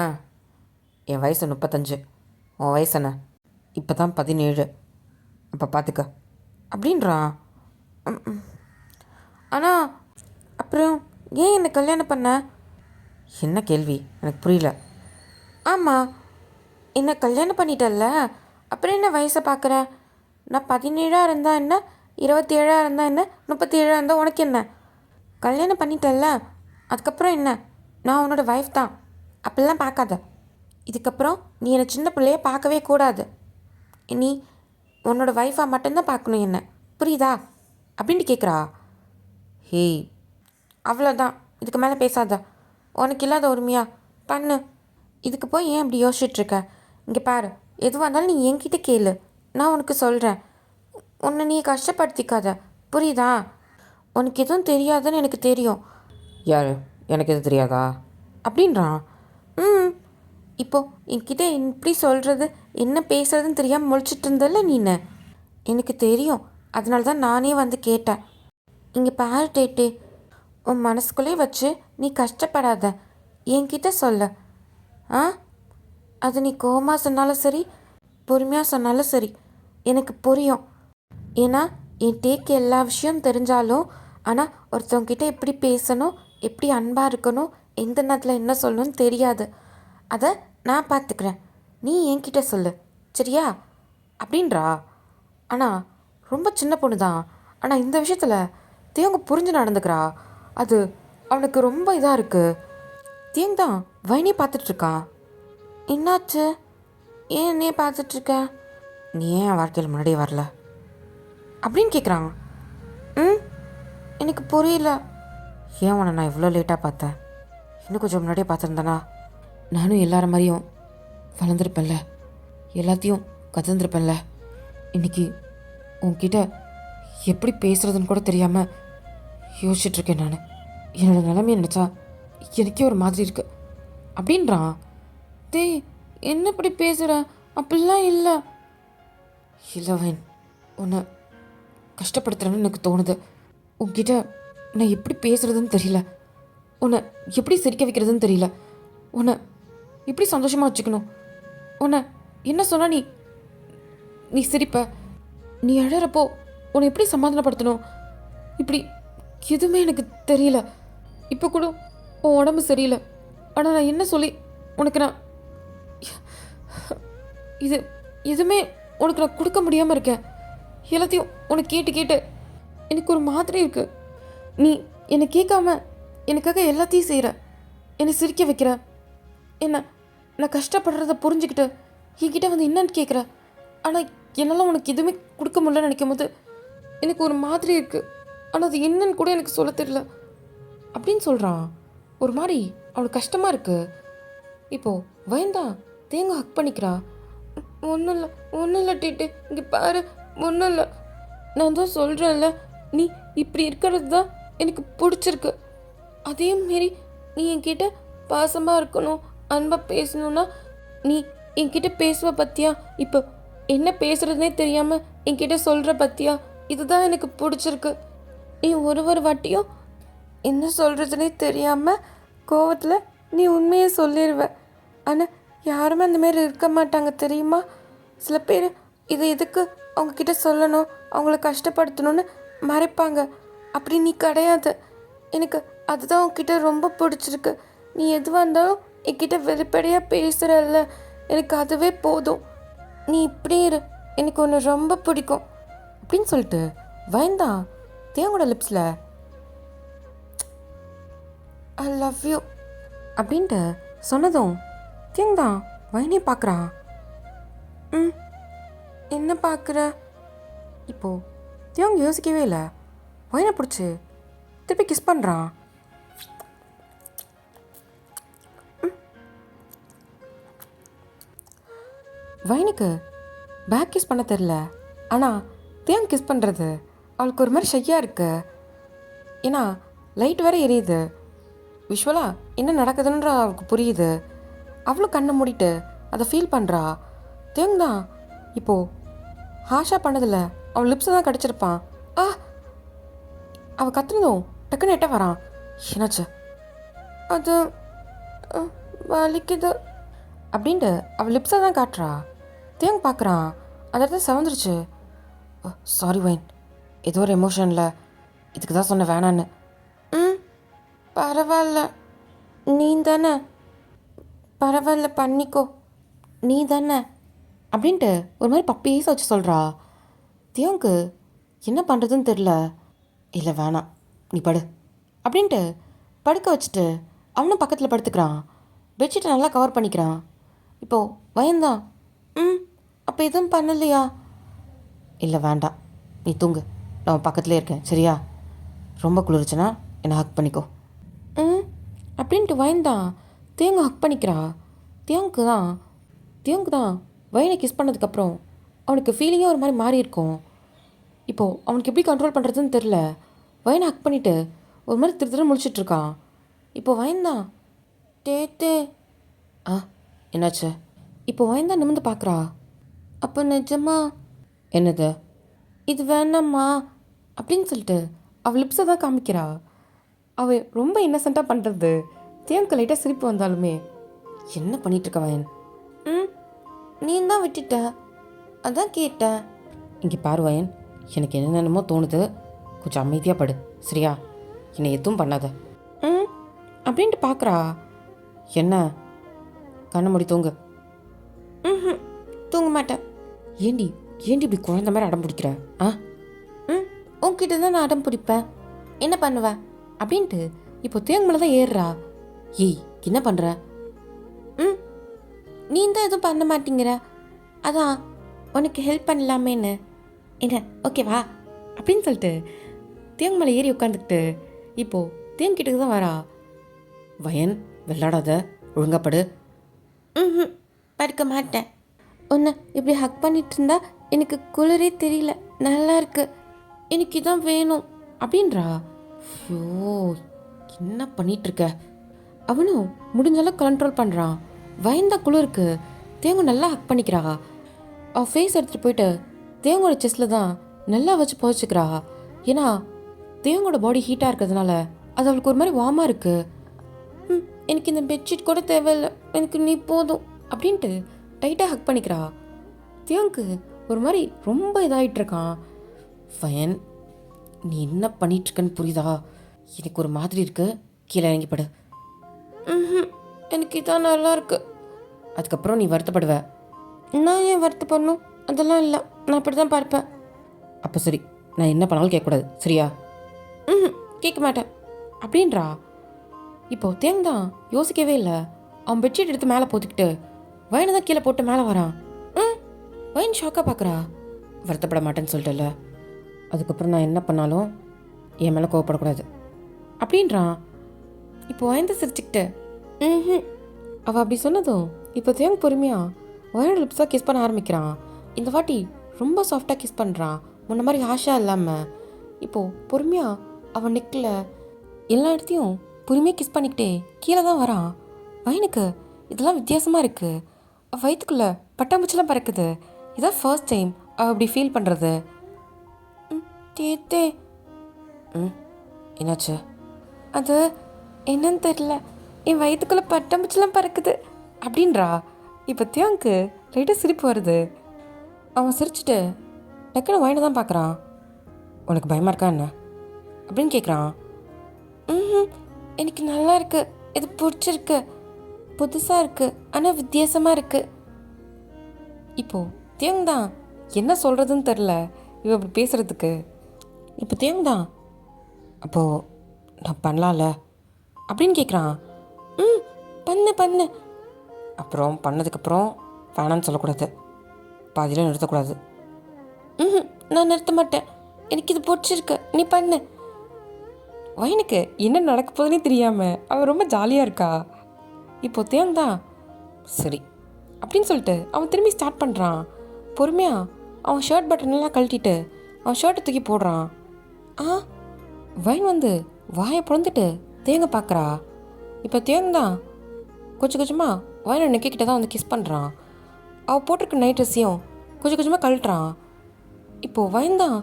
என் வயசு 35, உன் வயசு என்ன? இப்போ தான் 17. அப்போ பார்த்துக்க அப்படின்றான். ஆனால் அப்புறம் ஏன் என்னை கல்யாணம் பண்ண? என்ன கேள்வி எனக்கு புரியல. ஆமாம், என்னை கல்யாணம் பண்ணிட்டல்ல, அப்புறம் என்ன வயசை பார்க்குற? நான் 17 இருந்தால் என்ன, 27 இருந்தால் என்ன, 37 இருந்தால் உனக்கு என்ன? கல்யாணம் பண்ணிட்டல்ல, அதுக்கப்புறம் என்ன? நான் உன்னோட ஒய்ஃப் தான், அப்படிலாம் பார்க்காத. இதுக்கப்புறம் நீ என்னை சின்ன பிள்ளைய பார்க்கவே கூடாது. நீ உன்னோட ஒய்ஃபாக மட்டும்தான் பார்க்கணும் என்ன, புரியுதா அப்படின்ட்டு கேட்குறா. ஹேய், அவ்வளோதான், இதுக்கு மேலே பேசாத. உனக்கு இல்லாத உரிமையா பண்ணு. இதுக்கு போய் ஏன் அப்படி யோசிச்சுட்ருக்க? இங்கே பாரு, எதுவாக இருந்தாலும் நீ என்கிட்ட கேளு, நான் உனக்கு சொல்கிறேன். உன்னை நீ கஷ்டப்படுத்திக்காத, புரியுதா? உனக்கு எதுவும் தெரியாதுன்னு எனக்கு தெரியும். யார்? எனக்கு எதுவும் தெரியாதா அப்படின்றான். இப்போது என்கிட்ட இப்படி சொல்கிறது என்ன பேசுறதுன்னு தெரியாமல் முழிச்சிட்டு இருந்தல்ல நீனு. எனக்கு தெரியும், அதனால தான் நானே வந்து கேட்டேன். இங்கே பாரு டேட்டே, உன் மனசுக்குள்ளே வச்சு நீ கஷ்டப்படாத, என்கிட்ட சொல்ல. அது நீ கோவமாக சொன்னாலும் சரி, பொறுமையாக சொன்னாலும் சரி, எனக்கு புரியும். ஏன்னா என் டேக்கு எல்லா விஷயம் தெரிஞ்சாலும், ஆனால் ஒருத்தவங்கிட்ட எப்படி பேசணும், எப்படி அன்பாக இருக்கணும், எந்த நேரத்தில் என்ன சொல்லணும்னு தெரியாது. அதை நான் பார்த்துக்கிறேன், நீ என்கிட்ட சொல்லு, சரியா அப்படின்றா. ஆனால் ரொம்ப சின்ன பொண்ணு தான், ஆனால் இந்த விஷயத்தில் தேவங்க புரிஞ்சு நடந்துக்கிறா. அது அவனுக்கு ரொம்ப இதாக இருக்குது. தேங் தான் வைனே பார்த்துட்ருக்கான். என்னாச்சு? ஏன் என்னையே பார்த்துட்ருக்க? நீ ஏன் என் வாழ்க்கையில் முன்னாடியே வரல அப்படின்னு கேட்குறாங்க. எனக்கு புரியல. ஏன் உன்னை நான் இவ்வளோ லேட்டாக பார்த்தேன்? இன்னும் கொஞ்சம் முன்னாடியே பார்த்துருந்தேனா நானும் எல்லார மாதிரியும் வளர்ந்துருப்பேன்ல, எல்லாத்தையும் கதந்துருப்பேன்ல. இன்றைக்கி உன்கிட்ட எப்படி பேசுகிறதுன்னு கூட தெரியாமல் யோசிச்சுட்ருக்கேன் நான். என்னோடய நிலைமையை நினச்சா எனக்கே ஒரு மாதிரி இருக்குது அப்படின்றான். டேய், என்ன இப்படி பேசுகிற? அப்படிலாம் இல்லை. இளவன், உன்னை கஷ்டப்படுத்துகிறேன்னு எனக்கு தோணுது. உன்கிட்ட நான் எப்படி பேசுகிறதுன்னு தெரியல, உன்னை எப்படி சிரிக்க வைக்கிறதுன்னு தெரியல, உன்னை எப்படி சந்தோஷமாக வச்சுக்கணும், உன்னை என்ன சொன்னால் நீ நீ சிரிப்ப, நீ அழறப்போ உன்னை எப்படி சமாதானப்படுத்தணும், இப்படி எதுவுமே எனக்கு தெரியல. இப்போ கூட உன் உடம்பு சரியில்லை, ஆனால் நான் என்ன சொல்லி உனக்கு நான் இது எதுவுமே உனக்கு நான் கொடுக்க முடியாமல் இருக்கேன். எல்லாத்தையும் உனக்கு கேட்டு கேட்டு எனக்கு ஒரு மாதிரி இருக்குது. நீ என்னை கேட்காம எனக்காக எல்லாத்தையும் செய்கிற, என்னை சிரிக்க வைக்கிற, என்ன நான் கஷ்டப்படுறத புரிஞ்சுக்கிட்டு என்கிட்ட வந்து என்னன்னு கேட்குற. ஆனால் என்னால் உனக்கு எதுவுமே கொடுக்க முடியலன்னு நினைக்கும் போது எனக்கு ஒரு மாதிரி இருக்குது. ஆனால் அது என்னன்னு கூட எனக்கு சொல்ல தெரியல அப்படின்னு சொல்கிறான். ஒரு மாதிரி அவனுக்கு கஷ்டமாக இருக்குது. இப்போது வயந்தா தேங்காய் ஹக் பண்ணிக்கிறா. ஒன்றும் இல்லை டீட்டு, இங்கே பாரு, ஒன்றும் இல்லை. நான் தான் சொல்கிறேன்ல, நீ இப்படி இருக்கிறது தான் எனக்கு பிடிச்சிருக்கு. அதே மாரி நீ என்கிட்ட பாசமாக இருக்கணும், அன்பாக பேசணுன்னா நீ என்கிட்ட பேசுவ பற்றியா? இப்போ என்ன பேசுறதுனே தெரியாமல் என்கிட்ட சொல்கிற பத்தியா, இதுதான் எனக்கு பிடிச்சிருக்கு. நீ ஒரு வாட்டியும் என்ன சொல்கிறதுனே தெரியாமல் கோவத்தில் நீ உண்மையை சொல்லிடுவ. ஆனால் யாருமே அந்த மாதிரி இருக்க மாட்டாங்க தெரியுமா? சில பேர் இதை எதுக்கு அவங்கக்கிட்ட சொல்லணும், அவங்கள கஷ்டப்படுத்தணும்னு மறைப்பாங்க. அப்படி நீ கிடையாது. எனக்கு அதுதான் உங்ககிட்ட ரொம்ப பிடிச்சிருக்கு. நீ எதுவாக இருந்தாலும் என்கிட்ட வெளிப்படையாக பேசுகிறல்ல, எனக்கு அதுவே போதும். நீ இப்படி இரு, எனக்கு ஒன்று ரொம்ப பிடிக்கும் அப்படின்னு சொல்லிட்டு வயந்தான் தேங்கோட லிப்ஸில் ஐ லவ் யூ அப்படின்ட்டு சொன்னதும் தேங் தான் வயனே பார்க்குறான். என்ன பார்க்குற? இப்போது தேவங்க யோசிக்கவே இல்லை. வயனை பிடிச்சி திருப்பி கிஸ் பண்ணுறான். வயனுக்கு பேக் கிஸ் பண்ண தெரில. ஆனால் தேவங்க கிஸ் பண்ணுறது அவளுக்கு ஒரு மாதிரி ஷையாக இருக்கு. ஏன்னா லைட் வேற எரியுது. விஷுவலாக என்ன நடக்குதுன்ற அவளுக்கு புரியுது. அவ்வளோ கண்ணை மூடிட்டு அதை ஃபீல் பண்ணுறா. தேவங்க தான் இப்போது ஹாஷா பண்ணதில்ல, அவன் லிப்ஸை தான் கடிச்சிருப்பான். அவள் கத்துனதும் டக்குன்னு எட்ட வரான். என்னாச்சு? அது வலிக்குது அப்படின்ட்டு அவள் லிப்ஸை தான் காட்டுறா. தேங்க பார்க்குறான், அந்த இடத்துல செவந்துருச்சு. சாரி வைன், ஏதோ ஒரு எமோஷனில் இதுக்கு தான் சொன்ன வேணான்னு. பரவாயில்ல, நீ தானே, பரவாயில்ல பண்ணிக்கோ, நீ தானே அப்படின்ட்டு ஒரு மாதிரி பப்பீஸை வச்சு சொல்கிறா. தேவனுக்கு என்ன பண்ணுறதுன்னு தெரில. இல்லை வேணாம், நீ படு அப்படின்ட்டு படுக்க வச்சுட்டு அவனும் பக்கத்தில் படுத்துக்கிறான். பெட்ஷீட்டை நல்லா கவர் பண்ணிக்கிறான். இப்போது வயந்தான் அப்போ எதுவும் பண்ணலையா? இல்லை வேண்டாம், நீ தூங்கு, நான் பக்கத்துலேயே இருக்கேன் சரியா? ரொம்ப குளிர்ச்சுன்னா என்னை ஹக் பண்ணிக்கோ அப்படின்ட்டு வயந்தான் தேங்க ஹக் பண்ணிக்கிறா. தேங்கு தான் வயனை கிஸ் பண்ணதுக்கப்புறம் அவனுக்கு ஃபீலிங்கே ஒரு மாதிரி மாறி இருக்கும். இப்போது அவனுக்கு எப்படி கண்ட்ரோல் பண்ணுறதுன்னு தெரில. வயனை ஹக் பண்ணிவிட்டு ஒரு மாதிரி திரு முழிச்சிட்ருக்கான். இப்போது வயந்தான் டேட்டே. என்னாச்சு? இப்போ வயந்தான் நிமிந்து பார்க்குறா. அப்போ நிஜமா என்னது? இது வேணாம்மா அப்படின்னு சொல்லிட்டு அவள் லிப்ஸை தான் காமிக்கிறா. அவள் ரொம்ப இன்னசென்ட்டாக பண்ணுறது தேங்கு லைட்டாக சிரிப்பு வந்தாலுமே என்ன பண்ணிகிட்ருக்க வயன்? நீ தான் விட்டுட்ட, அதான் கேட்டேன். இங்கே பாரு வயன், எனக்கு என்னென்னமோ தோணுது, கொஞ்சம் அமைதியாக படு சரியா? என்னை எதுவும் பண்ணாத அப்படின்ட்டு பார்க்குறா. என்ன? கண்ணை மூடி தூங்கு. தூங்க மாட்டேன். ஏண்டி இப்படி குழந்த மாதிரி அடம் பிடிக்கிற? உன்கிட்ட தான் நான் அடம் பிடிப்பேன், என்ன பண்ணுவேன் அப்படின்ட்டு இப்போ தேங்கு மேலே தான் ஏறுறா. ஏய் என்ன பண்ணுற? நீ தான் எதுவும் பண்ண மாட்டேங்கிற, அதான் உனக்கு ஹெல்ப் பண்ணலாமேன்னு. என்ன ஓகேவா அப்படின்னு சொல்லிட்டு தேங்கு மேலே ஏறி உட்காந்துக்கிட்டு இப்போது தேங்கிட்ட தான் வரா. வயன் விளையாடாத, ஒழுங்காப்படு. படுக்க மாட்டேன். உன்னை இப்படி ஹக் பண்ணிட்டு இருந்தா எனக்கு குளிரே தெரியல, நல்லா இருக்கு, எனக்கு இதான் வேணும் அப்படின்றா. ஐயோ என்ன பண்ணிகிட்ருக்க? அவனும் முடிஞ்சளவு கண்ட்ரோல் பண்ணுறான். வயந்தா குளிருக்கு தேங்கு நல்லா ஹக் பண்ணிக்கிறா. அவள் ஃபேஸ் எடுத்துகிட்டு போயிட்டு தேங்கோட செஸ்டில் தான் நல்லா வச்சு புதைச்சிக்கிறா. ஏன்னா தேங்கோட பாடி ஹீட்டாக இருக்கிறதுனால அது அவளுக்கு ஒரு மாதிரி வார்மாக இருக்குது. எனக்கு இந்த பெட்ஷீட் கூட தேவையில்லை, எனக்கு நீ போதும் அப்படின்ட்டு டைட்டாக ஹக் பண்ணிக்கிறா. தேங்கு ஒரு மாதிரி ரொம்ப இதாகிட்டுருக்கான். வயன் நீ என்ன பண்ணிகிட்ருக்கன்னு புரியுதா? எனக்கு ஒரு மாதிரி இருக்கு, கீழே இறங்கிப்படு. எனக்கு இதான் நல்லா இருக்கு. அதுக்கப்புறம் நீ வருத்தப்படுவ. நான் ஏன் வருத்தப்படணும்? அதெல்லாம் இல்லை, நான் அப்படி தான் பார்ப்பேன். அப்போ சரி, நான் என்ன பண்ணாலும் கேட்கக்கூடாது சரியா? கேட்க மாட்டேன் அப்படின்றா. இப்போது தேங் தான் யோசிக்கவே இல்லை. அவன் பெட்ஷீட் எடுத்து மேலே போத்துக்கிட்டு வயனை தான் கீழே போட்டு மேலே வரான். வயன் ஷாக்காக பார்க்குறா. வருத்தப்பட மாட்டேன்னு சொல்லிட்டல, அதுக்கப்புறம் நான் என்ன பண்ணாலும் என் மேலே கோவப்படக்கூடாது அப்படின்றான். இப்போ வயந்த சிரிச்சுக்கிட்டு அவள் அப்படி சொன்னதும் இப்போ தேங் பொறுமையாக வயனோட லிப்ஸாக கிஸ் பண்ண ஆரம்பிக்கிறான். இந்த வாட்டி ரொம்ப சாஃப்டாக கிஸ் பண்ணுறான், முன்ன மாதிரி ஆஷா இல்லாமல். இப்போது பொறுமையாக அவன் நெக்கில் எல்லா இடத்தையும் பொறுமையாக கிஸ் பண்ணிக்கிட்டே கீழே தான் வரான். வயனுக்கு இதெல்லாம் வித்தியாசமாக இருக்குது. வயிற்றுக்குள்ளே பட்டாம்பூச்சிலாம் பறக்குது. இதான் ஃபர்ஸ்ட் டைம் அவள் அப்படி ஃபீல் பண்ணுறது. தேத்தே, என்னாச்சு? அது என்னன்னு தெரில, என் வயிற்றுக்குள்ளே பட்டாம்பூச்சிலாம் பறக்குது அப்படின்றா. இப்போ தியாங்க்கு லைட்டாக சிரிப்பு வருது. அவன் சிரிச்சுட்டு டக்குன்னு வாயினை தான் பார்க்குறான். உனக்கு பயமாக இருக்கா என்ன அப்படின்னு கேட்குறான். ம், எனக்கு நல்லா இருக்கு, இது பிடிச்சிருக்கு, புதுசாக இருக்கு, ஆனால் வித்தியாசமாக இருக்கு. இப்போது தியாங் தான் என்ன சொல்கிறதுன்னு தெரில இவ அப்படி பேசுகிறதுக்கு. இப்போ தியாங் தான் அப்போது நான் பண்ணலாம்ல அப்படின்னு கேட்குறான். பண்ணு பண்ணு. அப்புறம் பண்ணதுக்கப்புறம் வேணான்னு சொல்லக்கூடாது, பாதியில் நிறுத்தக்கூடாது. நான் நிறுத்த மாட்டேன், எனக்கு இது பிடிச்சிருக்கு, நீ பண்ணு. வயனுக்கு என்ன நடக்க போகுதுன்னே தெரியாமல் அவன் ரொம்ப ஜாலியாக இருக்கா. இப்போ தியாங் தான் சரி அப்படின்னு சொல்லிட்டு அவன் திரும்பி ஸ்டார்ட் பண்ணுறான். பொறுமையாக அவன் ஷர்ட் பட்டனெல்லாம் கழட்டிட்டு அவன் ஷர்ட்டை தூக்கி போடுறான். வயன் வந்து வாயை பிறந்துட்டு தேங்க பார்க்குறா. இப்போ தேங்க தான் கொஞ்சம் கொஞ்சமாக வயனை நெக்கிக்கிட்ட தான் வந்து கிஸ் பண்ணுறான். அவள் போட்டிருக்க நைட் ட்ரெஸ்ஸையும் கொஞ்சம் கொஞ்சமாக கழட்டுறான். இப்போது வயன் தான்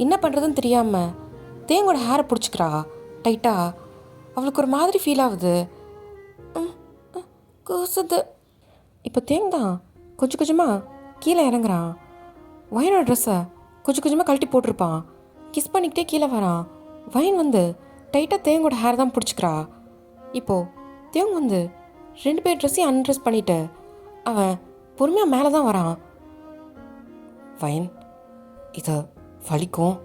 என்ன பண்ணுறதுன்னு தெரியாமல் தேங்கோட ஹேரை பிடிச்சிக்கிறா டைட்டாக. அவளுக்கு ஒரு மாதிரி ஃபீல் ஆகுது. கூசுது. இப்போ தேங்க தான் கொஞ்சம் கொஞ்சமாக கீழே இறங்குறான். வயனோட ட்ரெஸ்ஸை கொஞ்சம் கொஞ்சமாக கழட்டி போட்டிருப்பான். கிஸ் பண்ணிக்கிட்டே கீழே வரான். வயன் வந்து டைட்டாக தேங்கோட ஹேர் தான் பிடிச்சிக்கிறா. இப்போது தேங்க வந்து 2 பேர் ட்ரெஸ்ஸையும் அன்ட்ரெஸ் பண்ணிவிட்டு அவன் பொறுமையாக மேலே தான் வரான். வயன் இதை வலிக்கும்.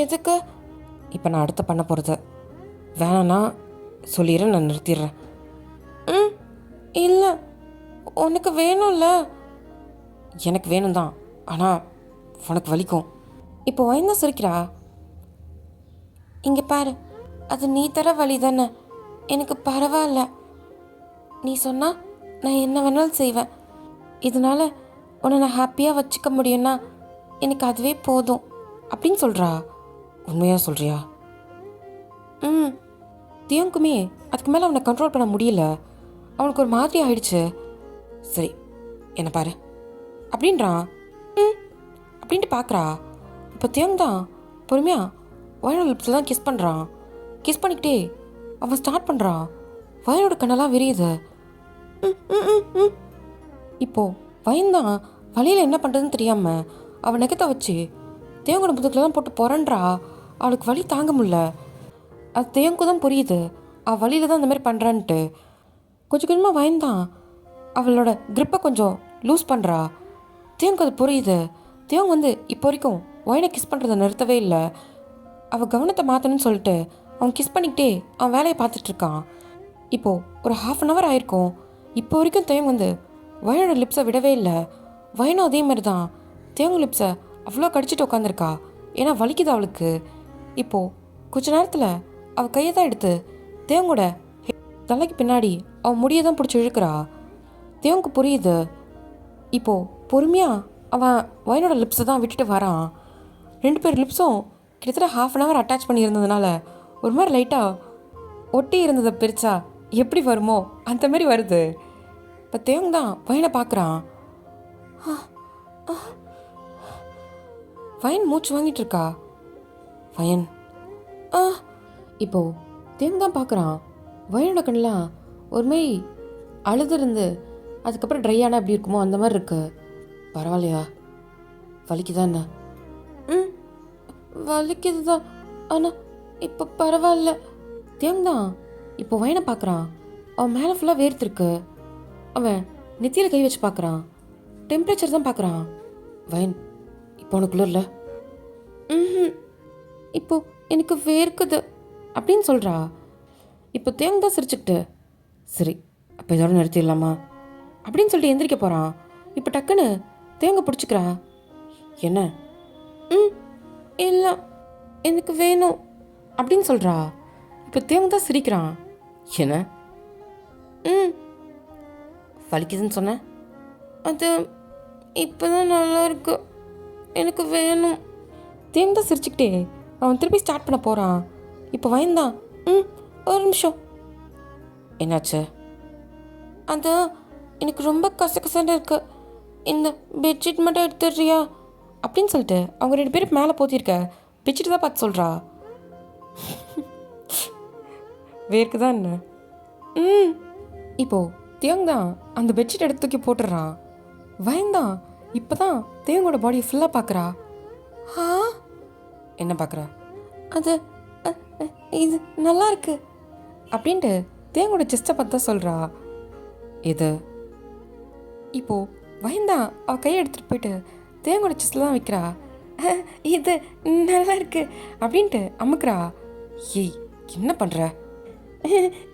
எதுக்கு? இப்போ நான் அடுத்த பண்ண போகிறது வேணான்னா சொல்லிடுறேன், நான் நிறுத்திடுறேன். இல்லை, உனக்கு வேணும்ல. எனக்கு வேணும் தான், ஆனால் உனக்கு வலிக்கும். இப்போ வயன் தான் சிரிக்கிறா. இங்கே பாரு, அது நீ தர வழி தானே, எனக்கு பரவாயில்ல. நீ சொன்னால் நான் என்ன வேணாலும் செய்வேன். இதனால் உன்னை நான் ஹாப்பியாக வச்சுக்க முடியும்னா எனக்கு அதுவே போதும் அப்படின்னு சொல்கிறா. உண்மையாக சொல்கிறியா? தியோங்குமே அதுக்கு மேலே அவனை கண்ட்ரோல் பண்ண முடியல. அவனுக்கு ஒரு மாதிரி ஆயிடுச்சு. சரி என்ன பாரு அப்படின்றான். அப்படின்ட்டு பார்க்குறா. இப்போ தியோங் தான் பொறுமையாக வயனோட லிப்ஸில் தான் கிஸ் பண்ணுறான். கிஸ் பண்ணிக்கிட்டே அவன் ஸ்டார்ட் பண்ணுறான். வயனோட கண்ணெல்லாம் விரியுது. இப்போது வயன்தான் வழியில் என்ன பண்ணுறதுன்னு தெரியாமல் அவன் நெகத்தை வச்சு தேங்கோட முதுகில் தான் போட்டு புரண்டா. அவளுக்கு வலி தாங்க முடியல. அது தேங்கு தான் புரியுது அவள் வழியில் தான் இந்த மாதிரி பண்ணுறான்ட்டு. கொஞ்சம் கொஞ்சமாக வயன்தான் அவளோட க்ரிப்பை கொஞ்சம் லூஸ் பண்ணுறா. தேங்கு அது புரியுது. தேங்கு வந்து இப்போ வரைக்கும் வயனை கிஸ் பண்ணுறதை நிறுத்தவே இல்லை. அவள் கவனத்தை மாற்றணும்னு சொல்லிட்டு அவன் கிஸ் பண்ணிக்கிட்டே அவன் வேலையை பார்த்துட்ருக்கான். இப்போது ஒரு 1/2 hour ஆயிருக்கும். இப்போ வரைக்கும் தேங்கு வந்து வயனோட லிப்ஸை விடவே இல்லை. வயனும் அதே மாதிரி தான் தேங்கு லிப்ஸை அவ்வளோ கடிச்சிட்டு உட்காந்துருக்கா. ஏன்னா வலிக்குது அவளுக்கு. இப்போது கொஞ்ச நேரத்தில் அவள் கையை தான் எடுத்து தேங்கோட தலைக்கு பின்னாடி அவன் முடியை தான் பிடிச்சி இழுக்கிறா. தேவுக்கு புரியுது. இப்போது பொறுமையாக அவன் வயனோட லிப்ஸை தான் விட்டுட்டு வரான். 2 பேர் லிப்ஸும் கிட்டத்தட்ட 1/2 hour அட்டாச் பண்ணியிருந்ததுனால ஒரு மாதிரி லைட்டாக ஒட்டி இருந்ததை பிரித்தா எப்படி வருமோ அந்த மாதிரி வருது. இப்போ தேவங்க தான் வயனை பார்க்குறான். வயன் மூச்சு வாங்கிட்டு இருக்கா. வயன் இப்போது தேவங்க தான் பார்க்குறான். வயனோட கண்ணெலாம் ஒரு மாதிரி அழுதுருந்து அதுக்கப்புறம் ட்ரை ஆனால் எப்படி இருக்குமோ அந்த மாதிரி இருக்கு. பரவாயில்லையா? வலிக்குதா என்ன? வலிக்குது தான், ஆனால் இப்போ பரவாயில்ல. தேவங்க தான் இப்போ வயனை பார்க்குறான். அவன் மேலே ஃபுல்லாக வேர்த்துருக்கு. அவன் நெத்தியில் கை வச்சு பார்க்குறான். டெம்பரேச்சர் தான் பார்க்குறான். வயன் இப்போ உனக்குள்ள இப்போ எனக்கு வேர்க்குது அப்படின்னு சொல்கிறா. இப்போ தேங்க தான் சிரிச்சுக்கிட்டு சரி அப்போ இதோட நிறுத்திடலாமா அப்படின்னு சொல்லிட்டு எந்திரிக்க போகிறான். இப்போ டக்குன்னு தேங்க பிடிச்சிக்கிறா. என்ன? இல்லை, எனக்கு வேணும் அப்படின்னு சொல்கிறா. இப்போ தேங்க தான் சிரிக்கிறான். என்ன? வலிக்குதுன்னு சொன்ன? அது இப்போ தான் நல்லா இருக்கு, எனக்கு வேணும். தேங்க தான் சிரிச்சுக்கிட்டே அவன் திருப்பி ஸ்டார்ட் பண்ண போகிறான். இப்போ வயந்தான் ஒரு நிமிஷம். என்னாச்சு? அது எனக்கு ரொம்ப கசகசன்னு இருக்கு, இந்த பெட்ஷீட் மட்டும் எடுத்துடுறியா அப்படின்னு சொல்லிட்டு அவங்க 2 பேரும் மேலே போத்திருக்க பெட்ஷீட் தான் பார்த்து சொல்கிறா. வேர்க்கு தான் என்ன? இப்போது தேவங் தான் அந்த பெட்ஷீட் எடுத்து தூக்கி போட்டுடுறான். வயந்தான் இப்போ தான் தேவங்கோட பாடியை ஃபுல்லாக பார்க்குறா. ஆ என்ன பார்க்குறா? அது இது நல்லா இருக்கு அப்படின்ட்டு தேவங்கோட செஸ்ட்டை பார்த்து தான் சொல்கிறா. இது இப்போது வயந்தான் அவள் கையை எடுத்துகிட்டு போயிட்டு தேவங்கோட செஸ்ட்டில் தான் வைக்கிறா. இது நல்லா இருக்கு அப்படின்ட்டு அமுக்குறா. ஏய் என்ன பண்ணுற?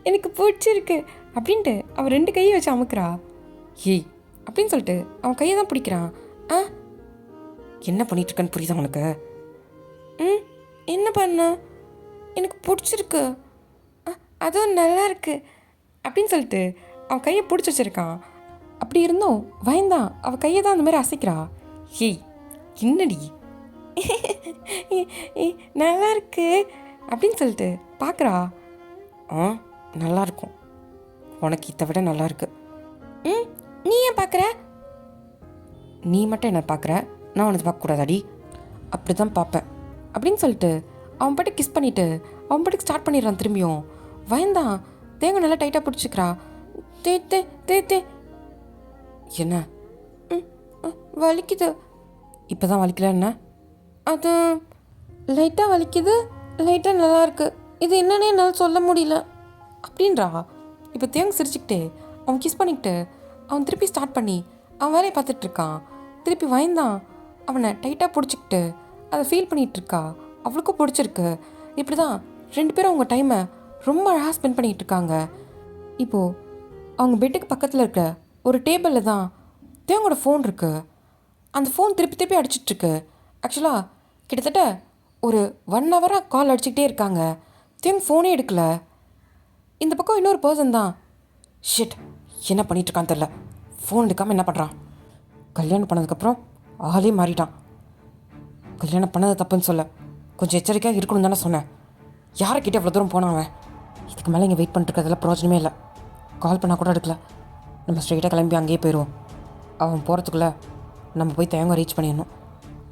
எனக்கு பிடிச்சிருக்கு அப்படின்ட்டு அவள் 2 கையை வச்சு அமுக்குறா. ஏய் அப்படின்னு சொல்லிட்டு அவன் கையை தான் பிடிக்கிறான். என்ன பண்ணிகிட்ருக்கன்னு புரியுதா உனக்கு? என்ன பண்ண? எனக்கு பிடிச்சிருக்கு, அதுவும் நல்லா இருக்கு அப்படின்னு சொல்லிட்டு அவன் கையை பிடிச்சி வச்சிருக்கான். அப்படி இருந்தும் வயந்தான் அவள் கையை தான் அந்த மாதிரி அசைக்கிறா. ஏய் என்னடி? நல்லா இருக்கு அப்படின்னு சொல்லிட்டு பார்க்குறா. நல்லாயிருக்கும், உனக்கு இதை விட நல்லா இருக்கு. நீ ஏன் பார்க்குற? நீ மட்டும் என்ன பார்க்குற, நான் உனக்கு பார்க்கக்கூடாதாடி? அப்படி தான் பார்ப்பேன் அப்படின்னு சொல்லிட்டு அவன் பாட்டுக்கு கிஸ் பண்ணிவிட்டு அவன் பாட்டுக்கு ஸ்டார்ட் பண்ணிடுறான். திரும்பியும் வயந்தான் தேங்க நல்லா டைட்டாக பிடிச்சிக்கிறா. தே தே தே தே என்ன? வலிக்குது. இப்போ தான் வலிக்கல என்ன? அது லைட்டாக வலிக்குது, லைட்டாக நல்லா இருக்கு, இது என்னன்னே என்னால் சொல்ல முடியல அப்படின்றா. இப்போ தேங்க சிரிச்சுக்கிட்டு அவன் கிஸ் பண்ணிக்கிட்டு அவன் திருப்பி ஸ்டார்ட் பண்ணி அவன் வேலையை பார்த்துட்ருக்கான். திருப்பி வயந்தான் அவனை டைட்டாக பிடிச்சிக்கிட்டு அதை ஃபீல் பண்ணிகிட்ருக்கா. அவளுக்கும் பிடிச்சிருக்கு. இப்படி தான் 2 பேரும் அவங்க டைமை ரொம்ப அழகாக ஸ்பெண்ட் பண்ணிகிட்டு இருக்காங்க. இப்போது அவங்க பெட்டுக்கு பக்கத்தில் இருக்க ஒரு டேபிளில் தான் தேவங்களோட ஃபோன் இருக்குது. அந்த ஃபோன் திருப்பி திருப்பி அடிச்சிட்ருக்கு. ஆக்சுவலாக கிட்டத்தட்ட ஒரு 1 ஹவராக கால் அடிச்சுக்கிட்டே இருக்காங்க. தேவங்க ஃபோனே எடுக்கல. இந்த பக்கம் இன்னொரு பர்சன் தான் ஷிட் என்ன பண்ணிகிட்ருக்கான்னு தெரில, ஃபோன் எடுக்காமல் என்ன பண்ணுறான்? கல்யாணம் பண்ணதுக்கப்புறம் ஆளே மாறிட்டான். கல்யாணம் பண்ணது தப்புன்னு சொல்ல கொஞ்சம் எச்சரிக்கையாக இருக்கணும் தானே சொன்னேன். யாரைக்கிட்டே எவ்வளோ தூரம் போனான் அவன்? இதுக்கு மேலே இங்கே வெயிட் பண்ணிட்டுருக்கிறதுல பிரயோஜனமே இல்லை. கால் பண்ணால் கூட எடுக்கல. நம்ம ஸ்ட்ரெயிட்டாக கிளம்பி அங்கேயே போயிடுவோம். அவன் போகிறதுக்குள்ளே நம்ம போய் தேங்க ரீச் பண்ணிடணும்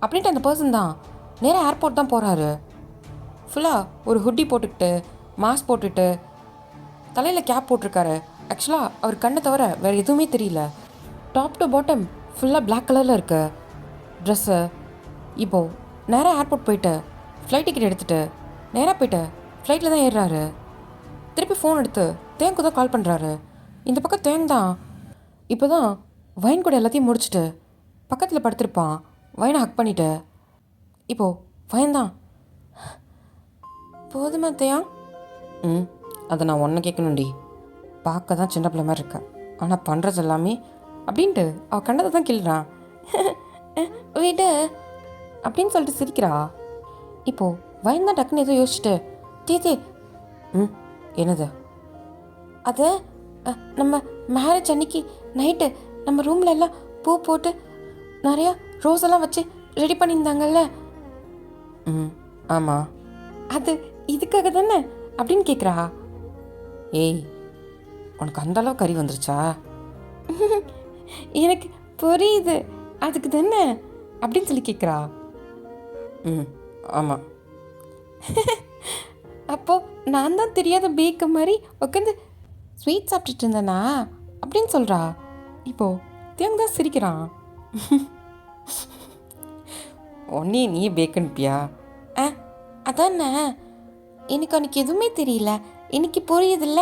அப்படின்ட்டு அந்த பர்சன் தான் நேராக ஏர்போர்ட் தான் போகிறாரு. ஃபுல்லாக ஒரு ஹுட்டி போட்டுக்கிட்டு மாஸ்க் போட்டுட்டு தலையில் கேப் போட்டிருக்காரு. ஆக்சுவலாக அவர் கண்ணை தவிர வேறு எதுவுமே தெரியல. டாப் டு பாட்டம் ஃபுல்லாக பிளாக் கலரில் இருக்கு ட்ரெஸ்ஸு. இப்போது நேராக ஏர்போர்ட் போயிட்டு ஃப்ளைட் டிக்கெட் எடுத்துகிட்டு நேராக போயிட்டு ஃப்ளைட்டில் தான் ஏறுறாரு. திருப்பி ஃபோன் எடுத்து தேங்க்கு தான் கால் பண்ணுறாரு. இந்த பக்கம் தேங் தான் இப்போ தான் வைன் கூட எல்லாத்தையும் முடிச்சுட்டு பக்கத்தில் படுத்திருப்பான். வைனை ஹக் பண்ணிவிட்டு இப்போது வைன் தான் போதுமா தேயாங்? அதை நான் ஒன்று கேட்கணும்டி. பார்க்க தான் சின்ன பிள்ளை மாதிரி இருக்கேன், ஆனால் பண்ணுறது எல்லாமே அப்படின்ட்டு அவள் கண்டதை தான் கிள்றான். வீடு அப்படின்னு சொல்லிட்டு சிரிக்கிறா. இப்போது வயன் தான் டக்குன்னு ஏதோ யோசிச்சுட்டு தே என்னது? அது நம்ம மேரேஜ் அன்னைக்கு நைட்டு நம்ம ரூமில் எல்லாம் பூ போட்டு நிறையா ரோஸ் எல்லாம் வச்சு ரெடி பண்ணியிருந்தாங்கல்ல. ஆமாம், அது இதுக்காக தானே அப்படின்னு கேட்குறா. ஏய் உனக்கு அந்தளவு கறி வந்துருச்சா? எனக்கு புரியுது, அதுக்கு தானே அப்படின்னு சொல்லி கேட்குறா. ஆமாம். அப்போது நான் தான் தெரியாத பேக்க மாதிரி உட்காந்து ஸ்வீட் சாப்பிட்டுட்டு இருந்தேனா அப்படின்னு சொல்கிறா. இப்போது தேங்க தான் சிரிக்கிறான். ஒன்னே நீ பேக்கன்பியா? அதானே, எனக்கு அன்றைக்கி எதுவுமே தெரியல, இன்னைக்கு புரியுதில்ல.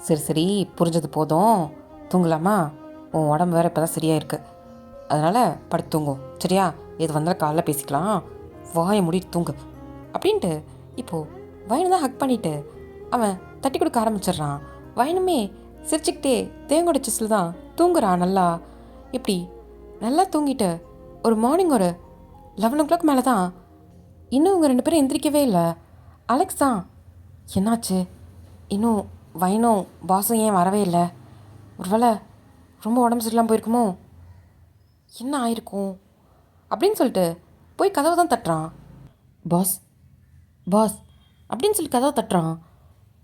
சரி சரி புரிஞ்சது போதும், தூங்கலாமா? உன் உடம்பு வேறு இப்போ தான் சரியாக இருக்குது, அதனால் படுத்து தூங்கும் சரியா? எது வந்தாலும் காலைல பேசிக்கலாம், வாயை மூடிட்டு தூங்கு அப்படின்ட்டு இப்போது வயனை தான் ஹக் பண்ணிவிட்டு அவன் தட்டி கொடுக்க ஆரம்பிச்சிடுறான். வயனுமே சிரிச்சுக்கிட்டே தேங்கோட செஸ்ஸில் தான் தூங்குறான். நல்லா இப்படி நல்லா தூங்கிட்டு ஒரு மார்னிங் ஒரு 11 o'clock மேலே தான் இன்னும் இவங்க 2 பேரும் எந்திரிக்கவே இல்லை. அலெக்ஸ் தான் என்னாச்சு, இன்னும் வயனும் பாஸும் ஏன் வரவே இல்லை? ஒருவேளை ரொம்ப உடம்பு சரியில்லாமல் போயிருக்குமோ, என்ன ஆயிருக்கும் அப்படின்னு சொல்லிட்டு போய் கதவை தான் தட்டுறான். பாஸ் பாஸ் அப்படின்னு சொல்லி கதவை தட்டுறான்.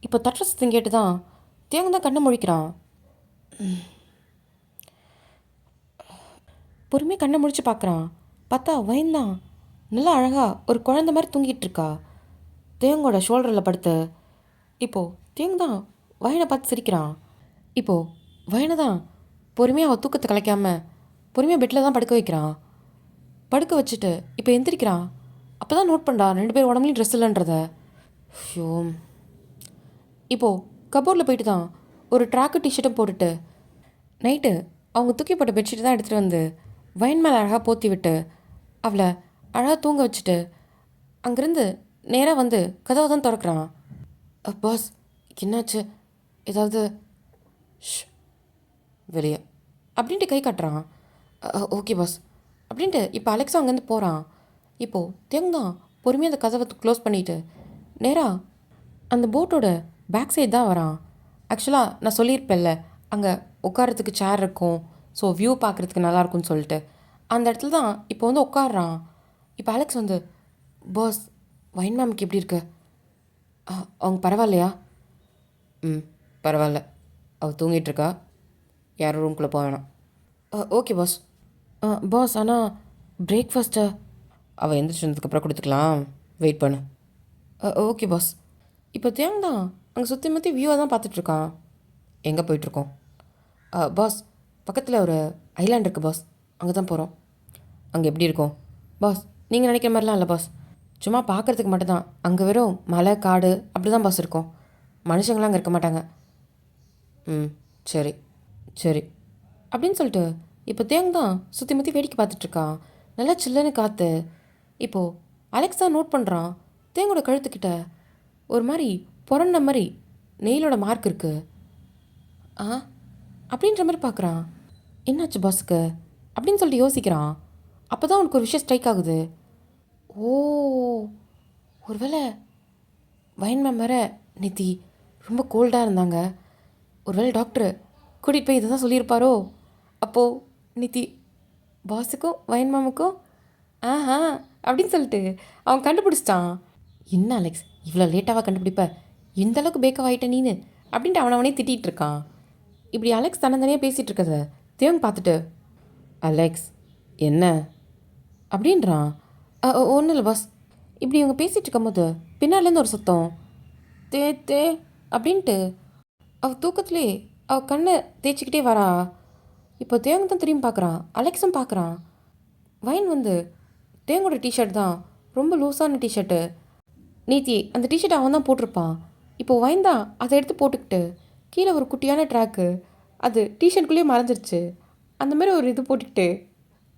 இப்போ தட்டுற சத்தம் கேட்டு தான் தேங்க தான் கண்ணை முழிக்கிறான். பொறுமையாக கண்ணை முழிச்சு பார்க்குறான். பார்த்தா வயன் தான் நல்லா அழகாக ஒரு குழந்த மாதிரி தூங்கிட்டு இருக்கா தேங்கோட ஷோல்டரில் படுத்து. இப்போது தேங் தான் வயனை பார்த்து சிரிக்கிறான். இப்போது வயனை தான் பொறுமையாக அவள் தூக்கத்தை கலைக்காம பொறுமையாக பெட்டில் தான் படுக்க வைக்கிறான். படுக்க வச்சுட்டு இப்போ எந்திரிக்கிறான். அப்போ தான் நோட் பண்ணுறா 2 பேர் உடம்புலையும் ட்ரெஸ் இல்லைன்றத. ஐயோ. இப்போது கபோர்டில் போயிட்டு தான் ஒரு ட்ராக்கு டிஷர்ட்டும் போட்டுட்டு நைட்டு அவங்க தூக்கி போட்ட பெட்ஷீட் தான் எடுத்துகிட்டு வந்து வயன் மேலே அழகாக போற்றி விட்டு அவளை அழகாக தூங்க வச்சுட்டு அங்கேருந்து நேராக வந்து கதவை தான் திறக்கிறான். பாஸ் என்னாச்சு? ஏதாவது ஷ் வெளியே அப்படின்ட்டு கை காட்டுறான். ஓகே பாஸ் அப்படின்ட்டு இப்போ அலெக்ஸா அங்கேருந்து போகிறான். இப்போது தேங்தான் பொறுமையாக அந்த கதவை க்ளோஸ் பண்ணிவிட்டு நேராக அந்த போட்டோட பேக் சைடு தான் வரான். ஆக்சுவலாக நான் சொல்லியிருப்பேன்ல அங்கே உட்காரத்துக்கு சேர் இருக்கும், ஸோ வியூ பார்க்குறதுக்கு நல்லாயிருக்கும்னு சொல்லிட்டு அந்த இடத்துல தான் இப்போ வந்து உட்காடுறான். இப்போ அலெக்ஸ் வந்து பாஸ் வைன் மேம்க்கு எப்படி இருக்கு? அவங்க பரவாயில்லையா? ம் பரவாயில்ல, அவள் தூங்கிட்டுருக்கா, யாரும் ரூம்குள்ளே போக வேணாம். Okay pass. பாஸ் ஆனால் பிரேக்ஃபாஸ்ட்டை அவள் எந்திரிச்சு வந்ததுக்கப்புறம் கொடுத்துக்கலாம், வெயிட் பண்ணு. Okay boss. இப்போ தேங் தான் அங்கே சுற்றி முற்றி வியூவாக தான் பார்த்துட்ருக்கான். எங்கே போயிட்டுருக்கோம்? பாஸ் பக்கத்தில் ஒரு ஐலாண்ட் இருக்குது பாஸ், அங்கே தான் போகிறோம். அங்கே எப்படி இருக்கும்? பாஸ் நீங்கள் நினைக்கிற மாதிரிலாம் இல்லை பாஸ், சும்மா பார்க்குறதுக்கு மட்டும்தான். அங்கே வெறும் மலை காடு அப்படி தான் பாஸ் இருக்கும், மனுஷங்களாம் அங்கே இருக்க மாட்டாங்க. ம் சரி சரி அப்படின்னு சொல்லிட்டு இப்போ தேங் தான் சுற்றி முற்றி வேடிக்கை பார்த்துட்ருக்கான். நல்லா சில்லுன்னு காற்று. இப்போது அலெக்ஸ் தான் நோட் பண்ணுறான் தேங்கோட கழுத்துக்கிட்ட ஒரு மாதிரி புரண்ட மாதிரி நெயிலோட மார்க் இருக்குது. அப்படின்ற மாதிரி பார்க்குறான். என்னாச்சு பாஸுக்கு அப்படின்னு சொல்லிட்டு யோசிக்கிறான். அப்போ தான் அவனுக்கு ஒரு விஷயம் ஸ்ட்ரைக் ஆகுது. ஓ ஒருவேளை வயன் மேம் வேற நேத்தி ரொம்ப கோல்டாக இருந்தாங்க, ஒருவேளை டாக்டர் கூட்டிகிட்டு போய் இதை தான் சொல்லியிருப்பாரோ. அப்போது நேத்தி பாஸுக்கும் வயன் மேமுக்கும் அப்படின்னு சொல்லிட்டு அவன் கண்டுபிடிச்சிட்டான். என்ன அலெக்ஸ் இவ்வளோ லேட்டாக கண்டுபிடிப்ப, இந்த அளவுக்கு பேக்கப் ஆகிட்ட நீனு அப்படின்ட்டு அவனவனே திட்டிகிட்டு இருக்கான். இப்படி அலெக்ஸ் தன்னந்தனியாக பேசிகிட்டு இருக்கத தேவன் பார்த்துட்டு அலெக்ஸ் என்ன அப்படின்றான். ஒன்றும் இல்லை பாஸ். இப்படி இவங்க பேசிகிட்டு இருக்கும்போது பின்னாலேருந்து ஒரு சத்தம் தே தே அப்படின்ட்டு அவள் தூக்கத்துலேயே அவள் கண்ணை தேய்ச்சிக்கிட்டே வரா. இப்போ தேவங்க தான் திரும்பி பார்க்குறான். அலெக்ஸும் பார்க்குறான். வைன் வந்து தேங்கோட டிஷர்ட் தான் ரொம்ப லூஸான டிஷர்ட்டு. நீத்தி அந்த டிஷர்ட் அவன் தான் போட்டிருப்பான். இப்போது வைன் தான் அதை எடுத்து போட்டுக்கிட்டு கீழே ஒரு குட்டியான ட்ராக்கு அது டிஷர்ட்குள்ளேயே மறைஞ்சிருச்சு. அந்த மாதிரி ஒரு இது போட்டுக்கிட்டு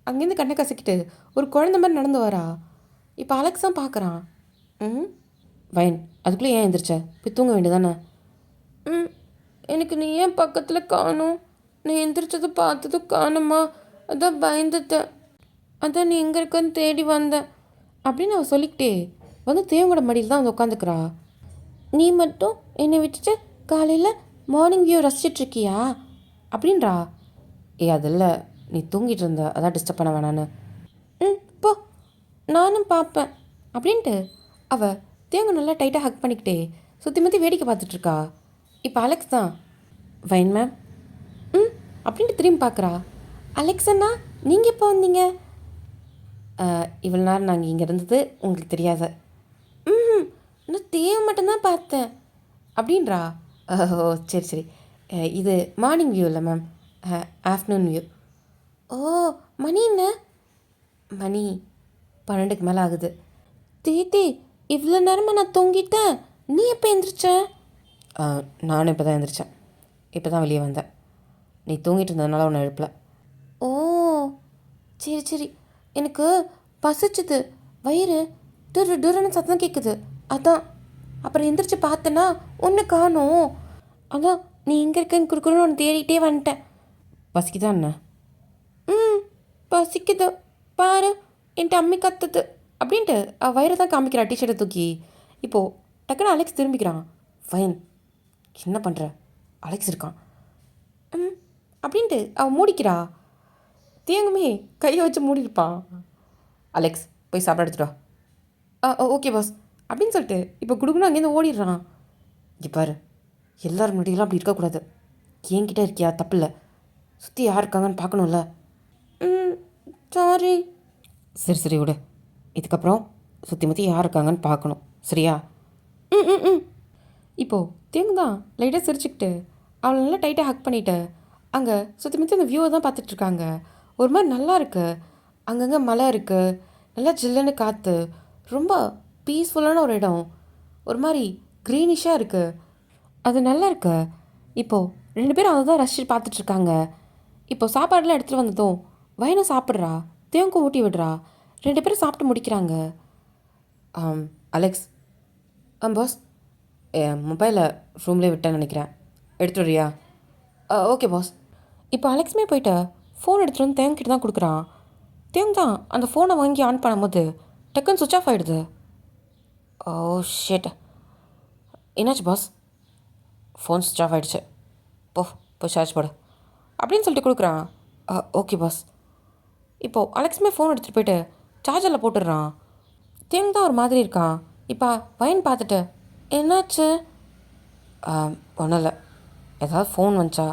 அங்கேருந்து கண்ணை கசக்கிட்டு ஒரு குழந்த மாதிரி நடந்து வரா. இப்போ அலெக்ஸ் தான் பார்க்குறான். வைன் அதுக்குள்ளே ஏன் எந்திரிச்ச? போய் தூங்க வேண்டியதானே? எனக்கு நீ ஏன் பக்கத்தில் காணும்? நான் எந்திரிச்சதை பார்த்ததும் காணுமா, அதான் பயந்துட்டேன், அதான் நீ எங்கே இருக்கன்னு தேடி வந்தேன் அப்படின்னு அவள் சொல்லிக்கிட்டே வந்து தேவங்களோட மடியில் தான் வந்து உட்காந்துக்கிறா. நீ மட்டும் என்னை விட்டுட்டு காலையில் மார்னிங் வியூ ரசிச்சிட்ருக்கியா அப்படின்றா. அதில் நீ தூங்கிட்டு இருந்த, அதான் டிஸ்டர்ப் பண்ண வேணான்னு. போ நானும் பார்ப்பேன் அப்படின்ட்டு அவள் தேவங்க நல்லா டைட்டாக ஹக் பண்ணிக்கிட்டே சுற்றி முற்றி வேடிக்கை பார்த்துட்ருக்கா. இப்போ அலெக்ஸ் தான் வைன் மேம் அப்படின்ட்டு திரும்பி பார்க்குறா. அலெக்ஸ் அண்ணா நீங்கள் எப்போ வந்தீங்க? இவ்வளோ நேரம் நாங்கள் இங்கே இருந்தது உங்களுக்கு தெரியாத. நான் தேவை மட்டும்தான் பார்த்தேன் அப்படின்றா. ஓ சரி சரி, இது மார்னிங் வியூ இல்லை மேம், ஆஃப்டர்நூன் வியூ. ஓ மணி என்ன? மணி 12க்கு மேலே ஆகுது. தேத்தி இவ்வளோ நேரமாக நான் தூங்கிட்டேன், நீ எப்போ எழுந்திரிச்ச? நானும் இப்போ தான் எழுந்திரிச்சேன், இப்போ தான் வெளியே வந்தேன். நீ தூங்கிட்டு இருந்ததுனால உன்னை எழுப்பல. ஓ சரி சரி, எனக்கு பசிச்சுது, வயிறு டுரு டுருன்னு சத்தம் கேட்குது, அதான். அப்புறம் எந்திரிச்சு பார்த்தேன்னா ஒன்று காணும், அதான் நீ எங்கே இருக்கன்னு குறுக்குன்னு ஒன்று தேடிகிட்டே வந்துட்டேன். பசிக்குதா என்ன? பசிக்குது பாரு, என்கிட்ட அம்மி கத்துது அப்படின்ட்டு அவள் வயிறை தான் காமிக்கிறா டிஷர்ட்டை தூக்கி. இப்போது டக்குன்னு அலெக்ஸ் திரும்பிக்கிறான். ஃபைன் என்ன பண்ணுற, அலெக்ஸ் இருக்கான் அப்படின்ட்டு அவள் மூடிக்கிறா. தேங்குமே கையை வச்சு மூடிருப்பான். அலெக்ஸ் போய் சாப்பிட எடுத்துட்டா. ஓகே பாஸ் அப்படின்னு சொல்லிட்டு இப்போ குடுக்குன்னு அங்கேருந்து ஓடிடுறான். இங்கே பாரு, எல்லோரும் முன்னாடியெல்லாம் அப்படி இருக்கக்கூடாது, என்கிட்ட இருக்கியா தப்பில்லை, சுற்றி யார் இருக்காங்கன்னு பார்க்கணும்ல. சாரி. சரி சரி விடு. இதுக்கப்புறம் சுற்றி முற்றி யார் இருக்காங்கன்னு பார்க்கணும், சரியா? ம் ம் ம் இப்போது தேங்கு தான் லைட்டாக சிரிச்சுக்கிட்டு அவளை நல்லா டைட்டாக ஹக் பண்ணிவிட்டு அங்கே சுற்றி முற்றி அந்த வியூவை தான் பார்த்துட்ருக்காங்க. ஒரு மாதிரி நல்லா இருக்கு. அங்கங்கே மலை இருக்குது, நல்லா ஜில்லுன்னு காற்று, ரொம்ப பீஸ்ஃபுல்லான ஒரு இடம், ஒரு மாதிரி க்ரீனிஷாக இருக்குது. அது நல்லா இருக்கு. இப்போது ரெண்டு பேரும் அதை தான் ரசிச்சு பார்த்துட்ருக்காங்க. இப்போது சாப்பாடெலாம் எடுத்துகிட்டு வந்ததும் வயனும் சாப்பிட்றா, தேவங்கும் ஊட்டி விடுறா. ரெண்டு பேரும் சாப்பிட்டு முடிக்கிறாங்க. அலெக்ஸ், பாஸ், என் மொபைலை ரூம்லேயே விட்டேன்னு நினைக்கிறேன், எடுத்துட்டு வரியா? Okay boss. இப்போ அலெக்ஸுமே போயிட்டு ஃபோன் எடுத்துகிட்டு வந்து தேவங்கிட்ட தான் கொடுக்குறான். தேவங்க தான் அந்த ஃபோனை வாங்கி ஆன் பண்ணும்போது டக்குன்னு சுவிட்ச் ஆஃப் ஆகிடுது. Oh shit. என்னாச்சு பாஸ்? ஃபோன் சுவிட்ச் ஆஃப் ஆகிடுச்சு, போய் சார்ஜ் போடு அப்படின்னு சொல்லிட்டு கொடுக்குறான். Okay boss. இப்போது அலெக்ஸுமே ஃபோன் எடுத்துகிட்டு போயிட்டு சார்ஜரில் போட்டுடுறான். தேவங்க தான் ஒரு மாதிரி இருக்கான். இப்போ வயன் பார்த்துட்டு என்னாச்சு? ஒன்றும் இல்லை, ஏதாவது ஃபோன் வந்துச்சா,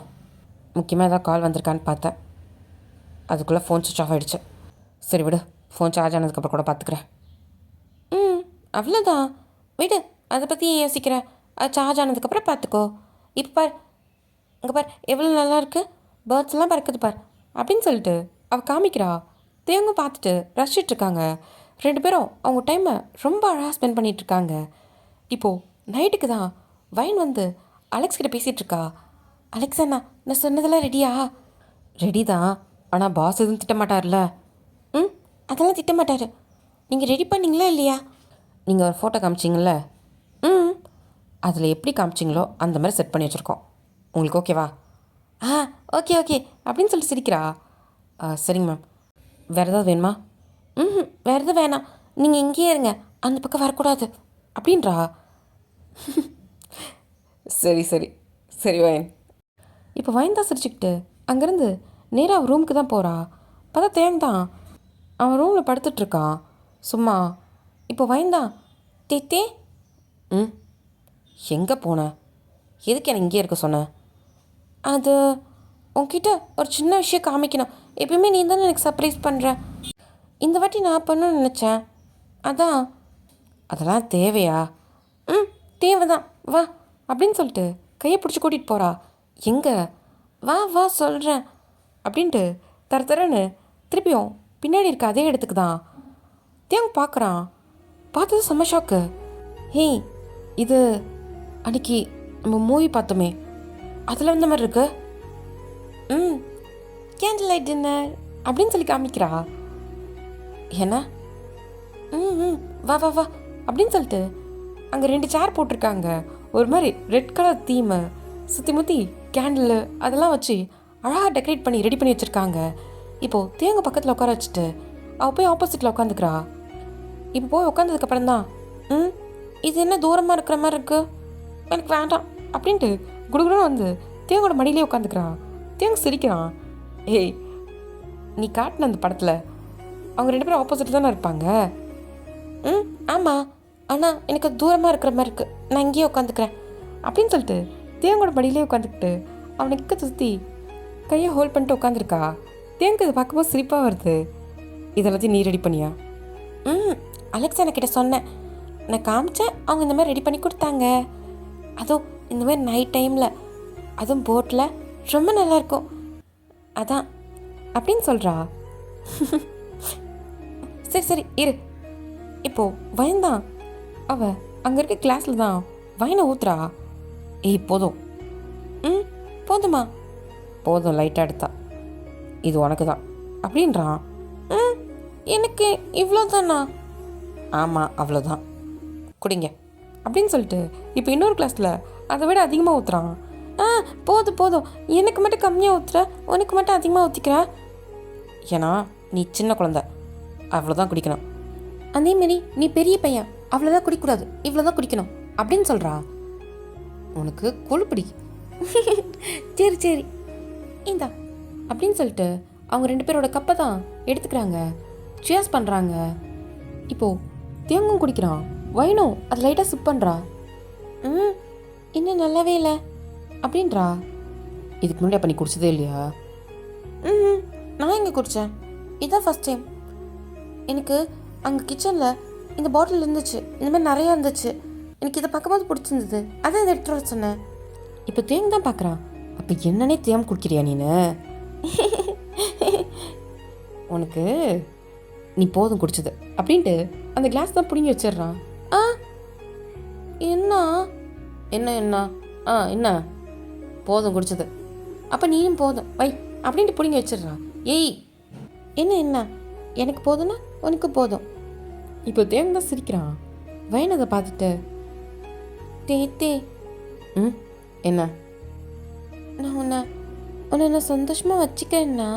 முக்கியமாக ஏதாவது கால் வந்திருக்கான்னு பார்த்தேன், அதுக்குள்ளே ஃபோன் சுவிட்ச் ஆஃப் ஆகிடுச்சு. சரி விடு, ஃபோன் சார்ஜ் ஆனதுக்கப்புறம் கூட பார்த்துக்கிறேன். அவ்வளோதான், விடு, அதை பற்றி ஏன் யோசிக்கிற? அது சார்ஜ் ஆனதுக்கப்புறம் பார்த்துக்கோ. இப்போ பார், இங்கே பார் எவ்வளோ நல்லா இருக்குது, பேர்ட்ஸ்லாம் பறக்குது பார் அப்படின்னு சொல்லிட்டு அவள் காமிக்கிறா. தேவங்க பார்த்துட்டு ரசிச்சிட்ருக்காங்க. ரெண்டு பேரும் அவங்க டைமை ரொம்ப அழகாக ஸ்பெண்ட் பண்ணிகிட்ருக்காங்க. இப்போது நைட்டுக்கு தான் வைன் வந்து அலெக்ஸ் கிட்ட பேசிகிட்ருக்கா. அலெக்ஸ் அண்ணா, நான் சொன்னதெல்லாம் ரெடியா? ரெடி தான், ஆனால் பாஸ் எதுவும் திட்டமாட்டார்ல? அதெல்லாம் திட்டமாட்டார். நீங்கள் ரெடி பண்ணிங்களா இல்லையா? நீங்கள் ஒரு ஃபோட்டோ காமிச்சிங்கள, அதில் எப்படி காமிச்சிங்களோ அந்த மாதிரி செட் பண்ணி வச்சுருக்கோம். உங்களுக்கு ஓகேவா? ஓகே ஓகே அப்படின்னு சொல்லிட்டு சிரிக்கிறா. சரிங்க மேம். வேறு ஏதாவது வேணுமா? வேறு எதுவும் வேணாம், நீங்கள் இங்கேயே இருங்க, அந்த பக்கம் வரக்கூடாது அப்படின்றா. சரி சரி சரி வயன். இப்போ வயன் தான் சிரிச்சுக்கிட்டு அங்கேருந்து நேராக அவன் ரூமுக்கு தான் போகிறா. பார்த்தா தேவன் தான் அவன் ரூமில் படுத்துட்ருக்கான் சும்மா. இப்போ வயன் தான், தேத்தே, எங்கே போன? எதுக்கு எனக்கு இங்கே இருக்க சொன்ன? அது உன்கிட்ட ஒரு சின்ன விஷயம் காமிக்கணும். எப்பயுமே நீ தானே எனக்கு சர்ப்ரைஸ் பண்ணுற, இந்த வாட்டி நான் பண்ணணும்னு நினச்சேன், அதான். அதெல்லாம் தேவையா? தேவை தான், வா அப்படின்னு சொல்லிட்டு கையை பிடிச்சி கூட்டிகிட்டு போகிறா. எங்கே? வா வா சொல்கிறேன் அப்படின்ட்டு தரன்னு திருப்பியும் பின்னாடி இருக்க அதே இடத்துக்கு தான் தேவங்க பார்க்குறான். பார்த்தது செம்ம ஷாக்கு. ஹேய், இது அன்னைக்கு நம்ம மூவி பார்த்தோமே, அதில் வந்த மாதிரி இருக்கு. கேண்டில் லைட் டின்னர் அப்படின்னு சொல்லி காமிக்கிறா. என்ன? வா வா வா அப்படின்னு சொல்லிட்டு அங்கே 2 சேர் போட்டிருக்காங்க. ஒரு மாதிரி ரெட் கலர் தீமை சுற்றி முற்றி கேண்டில் அதெல்லாம் வச்சு அழகாக டெக்கரேட் பண்ணி ரெடி பண்ணி வச்சுருக்காங்க. இப்போது தேங்க பக்கத்தில் உட்கார வச்சுட்டு அவள் போய் ஆப்போசிட்டில் உட்காந்துக்கிறா. இப்போ போய் உட்காந்ததுக்கப்புறம் தான் இது என்ன தூரமாக இருக்கிற மாதிரி இருக்குது, எனக்கு வேண்டாம் அப்படின்ட்டு குடுகுடுன்னு வந்து தேங்கோட மடியிலே உட்காந்துக்கிறான். தேங்க சிரிக்கிறான். ஏய், நீ காட்டின அந்த படத்தில் அவங்க 2 பேரும் ஆப்போசிட் தானே இருப்பாங்க? ஆமாம், ஆனால் எனக்கு தூரமாக இருக்கிற மாதிரி இருக்குது, நான் இங்கேயே உட்காந்துக்கிறேன் அப்படின்னு சொல்லிட்டு தேங்கோட மடியிலே உட்காந்துக்கிட்டு அவனுக்கு சுற்றி கையை ஹோல்ட் பண்ணிட்டு உட்காந்துருக்கா. தேங்க இதை பார்க்கும்போது சிரிப்பாக வருது. இதெல்லாத்தையும் நீ ரெடி பண்ணியா? அலெக்ஸ் என்கிட்ட சொன்னேன், நான் காமிச்சேன், அவங்க இந்த மாதிரி ரெடி பண்ணி கொடுத்தாங்க. அதுவும் இந்த மாதிரி நைட் டைமில், அதுவும் போட்டில் ரொம்ப நல்லாயிருக்கும், அதான் அப்படின்னு சொல்கிறா. சரி சரி இரு. இப்போது வயன்தான் அவள் அங்கே இருக்க கிளாஸில் தான் வயனை ஊத்துறா. ஏய் போதும். போதுமா? போதும், லைட்டாக எடுத்தா, இது உனக்கு தான் அப்படின்றான். எனக்கு இவ்வளோ தானா? ஆமாம் அவ்வளோதான், குடிங்க அப்படின்னு சொல்லிட்டு இப்போ இன்னொரு கிளாஸில் அதை விட அதிகமாக ஊற்றுறான். போதும் போதும், எனக்கு மட்டும் கம்மியாக ஊற்றுற, உனக்கு மட்டும் அதிகமாக ஊற்றிக்கிற. ஏன்னா நீ சின்ன குழந்தை, அவ்வளோதான் குடிக்கணும். அதேமாரி நீ பெரிய பையன், அவ்வளோதான் குடிக்கூடாது, இவ்வளோ தான் குடிக்கணும் அப்படின்னு சொல்கிறா. உனக்கு கொழுப்பிடி. சரி சரி இந்தா அப்படின்னு சொல்லிட்டு அவங்க 2 பேரோட கப்பை தான் எடுத்துக்கிறாங்க, சியர்ஸ் பண்ணுறாங்க. இப்போது தேங்கும் குடிக்கிறான், வைனும் அது லைட்டாக சிப் பண்ணுறா. இன்னும் நல்லாவே இல்லை அப்படின்றா. இதுக்கு முன்னாடி அப்போ நீ குடிச்சதே இல்லையா? நான் எங்கே குடித்தேன்? இதான் ஃபஸ்ட் டைம். எனக்கு அங்கே கிச்சனில் இந்த பாட்டில் இருந்துச்சு, இந்த மாதிரி நிறையா இருந்துச்சு. எனக்கு இதை பார்க்கும்போது பிடிச்சிருந்தது, அதான் இதை எடுத்துகிட்டு வர சொன்னேன். இப்போ தேங்க தான் பார்க்குறான். அப்போ என்னன்னே தெரியாமல் குடிக்கிறியா நீனு? உனக்கு நீ போதும் குடிச்சது அப்படின்ட்டு அந்த கிளாஸ் தான் பிடிங்கி வச்சிடுறான். ஆ என்ன என்ன என்ன என்ன போதும் குடிச்சது, அப்போ நீயும் போதும் வை அப்படின்ட்டு பிடிங்கி வச்சிடுறான். ஏய் என்ன என்ன எனக்கு போதும்னா உனக்கு போதும். இப்போ தேங்க தான் சிரிக்கிறான். வயன் அதை பார்த்துட்டு தே என்ன நான் உன்னை சந்தோஷமாக வச்சுக்கிறேன்னா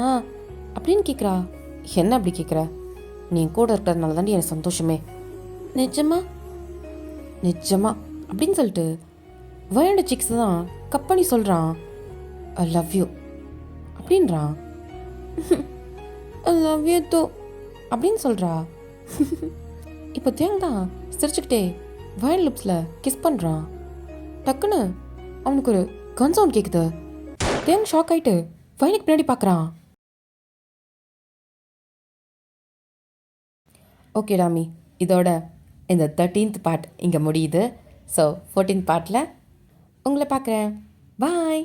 அப்படின்னு கேட்குறா. என்ன அப்படி கேட்குற? நீ கூட இருக்கிறதுனால தாண்டி எனக்கு சந்தோஷமே. நிஜமா நிஜமா அப்படின்னு சொல்லிட்டு வயனோட சிக்ஸ் தான் கப் பண்ணி சொல்கிறான். ஐ லவ் யூ அப்படின்றான். ஐ லவ் யூ தோ அப்படின்னு சொல்கிறா. இப்போ தேங் தான் சிரிச்சுக்கிட்டே வயன் லிப்ஸில் கிஸ் பண்ணுறான். டக்குன்னு அவனுக்கு ஒரு கன் சவுண்ட் கேட்குது. தேங் ஷாக் ஆகிட்டு வயனுக்கு பின்னாடி பார்க்குறான். ஓகே ராமி, இதோட இந்த 13th பார்ட் இங்கே முடியுது. ஸோ 14th பார்ட்டில் உங்களை பார்க்குறேன். பாய்.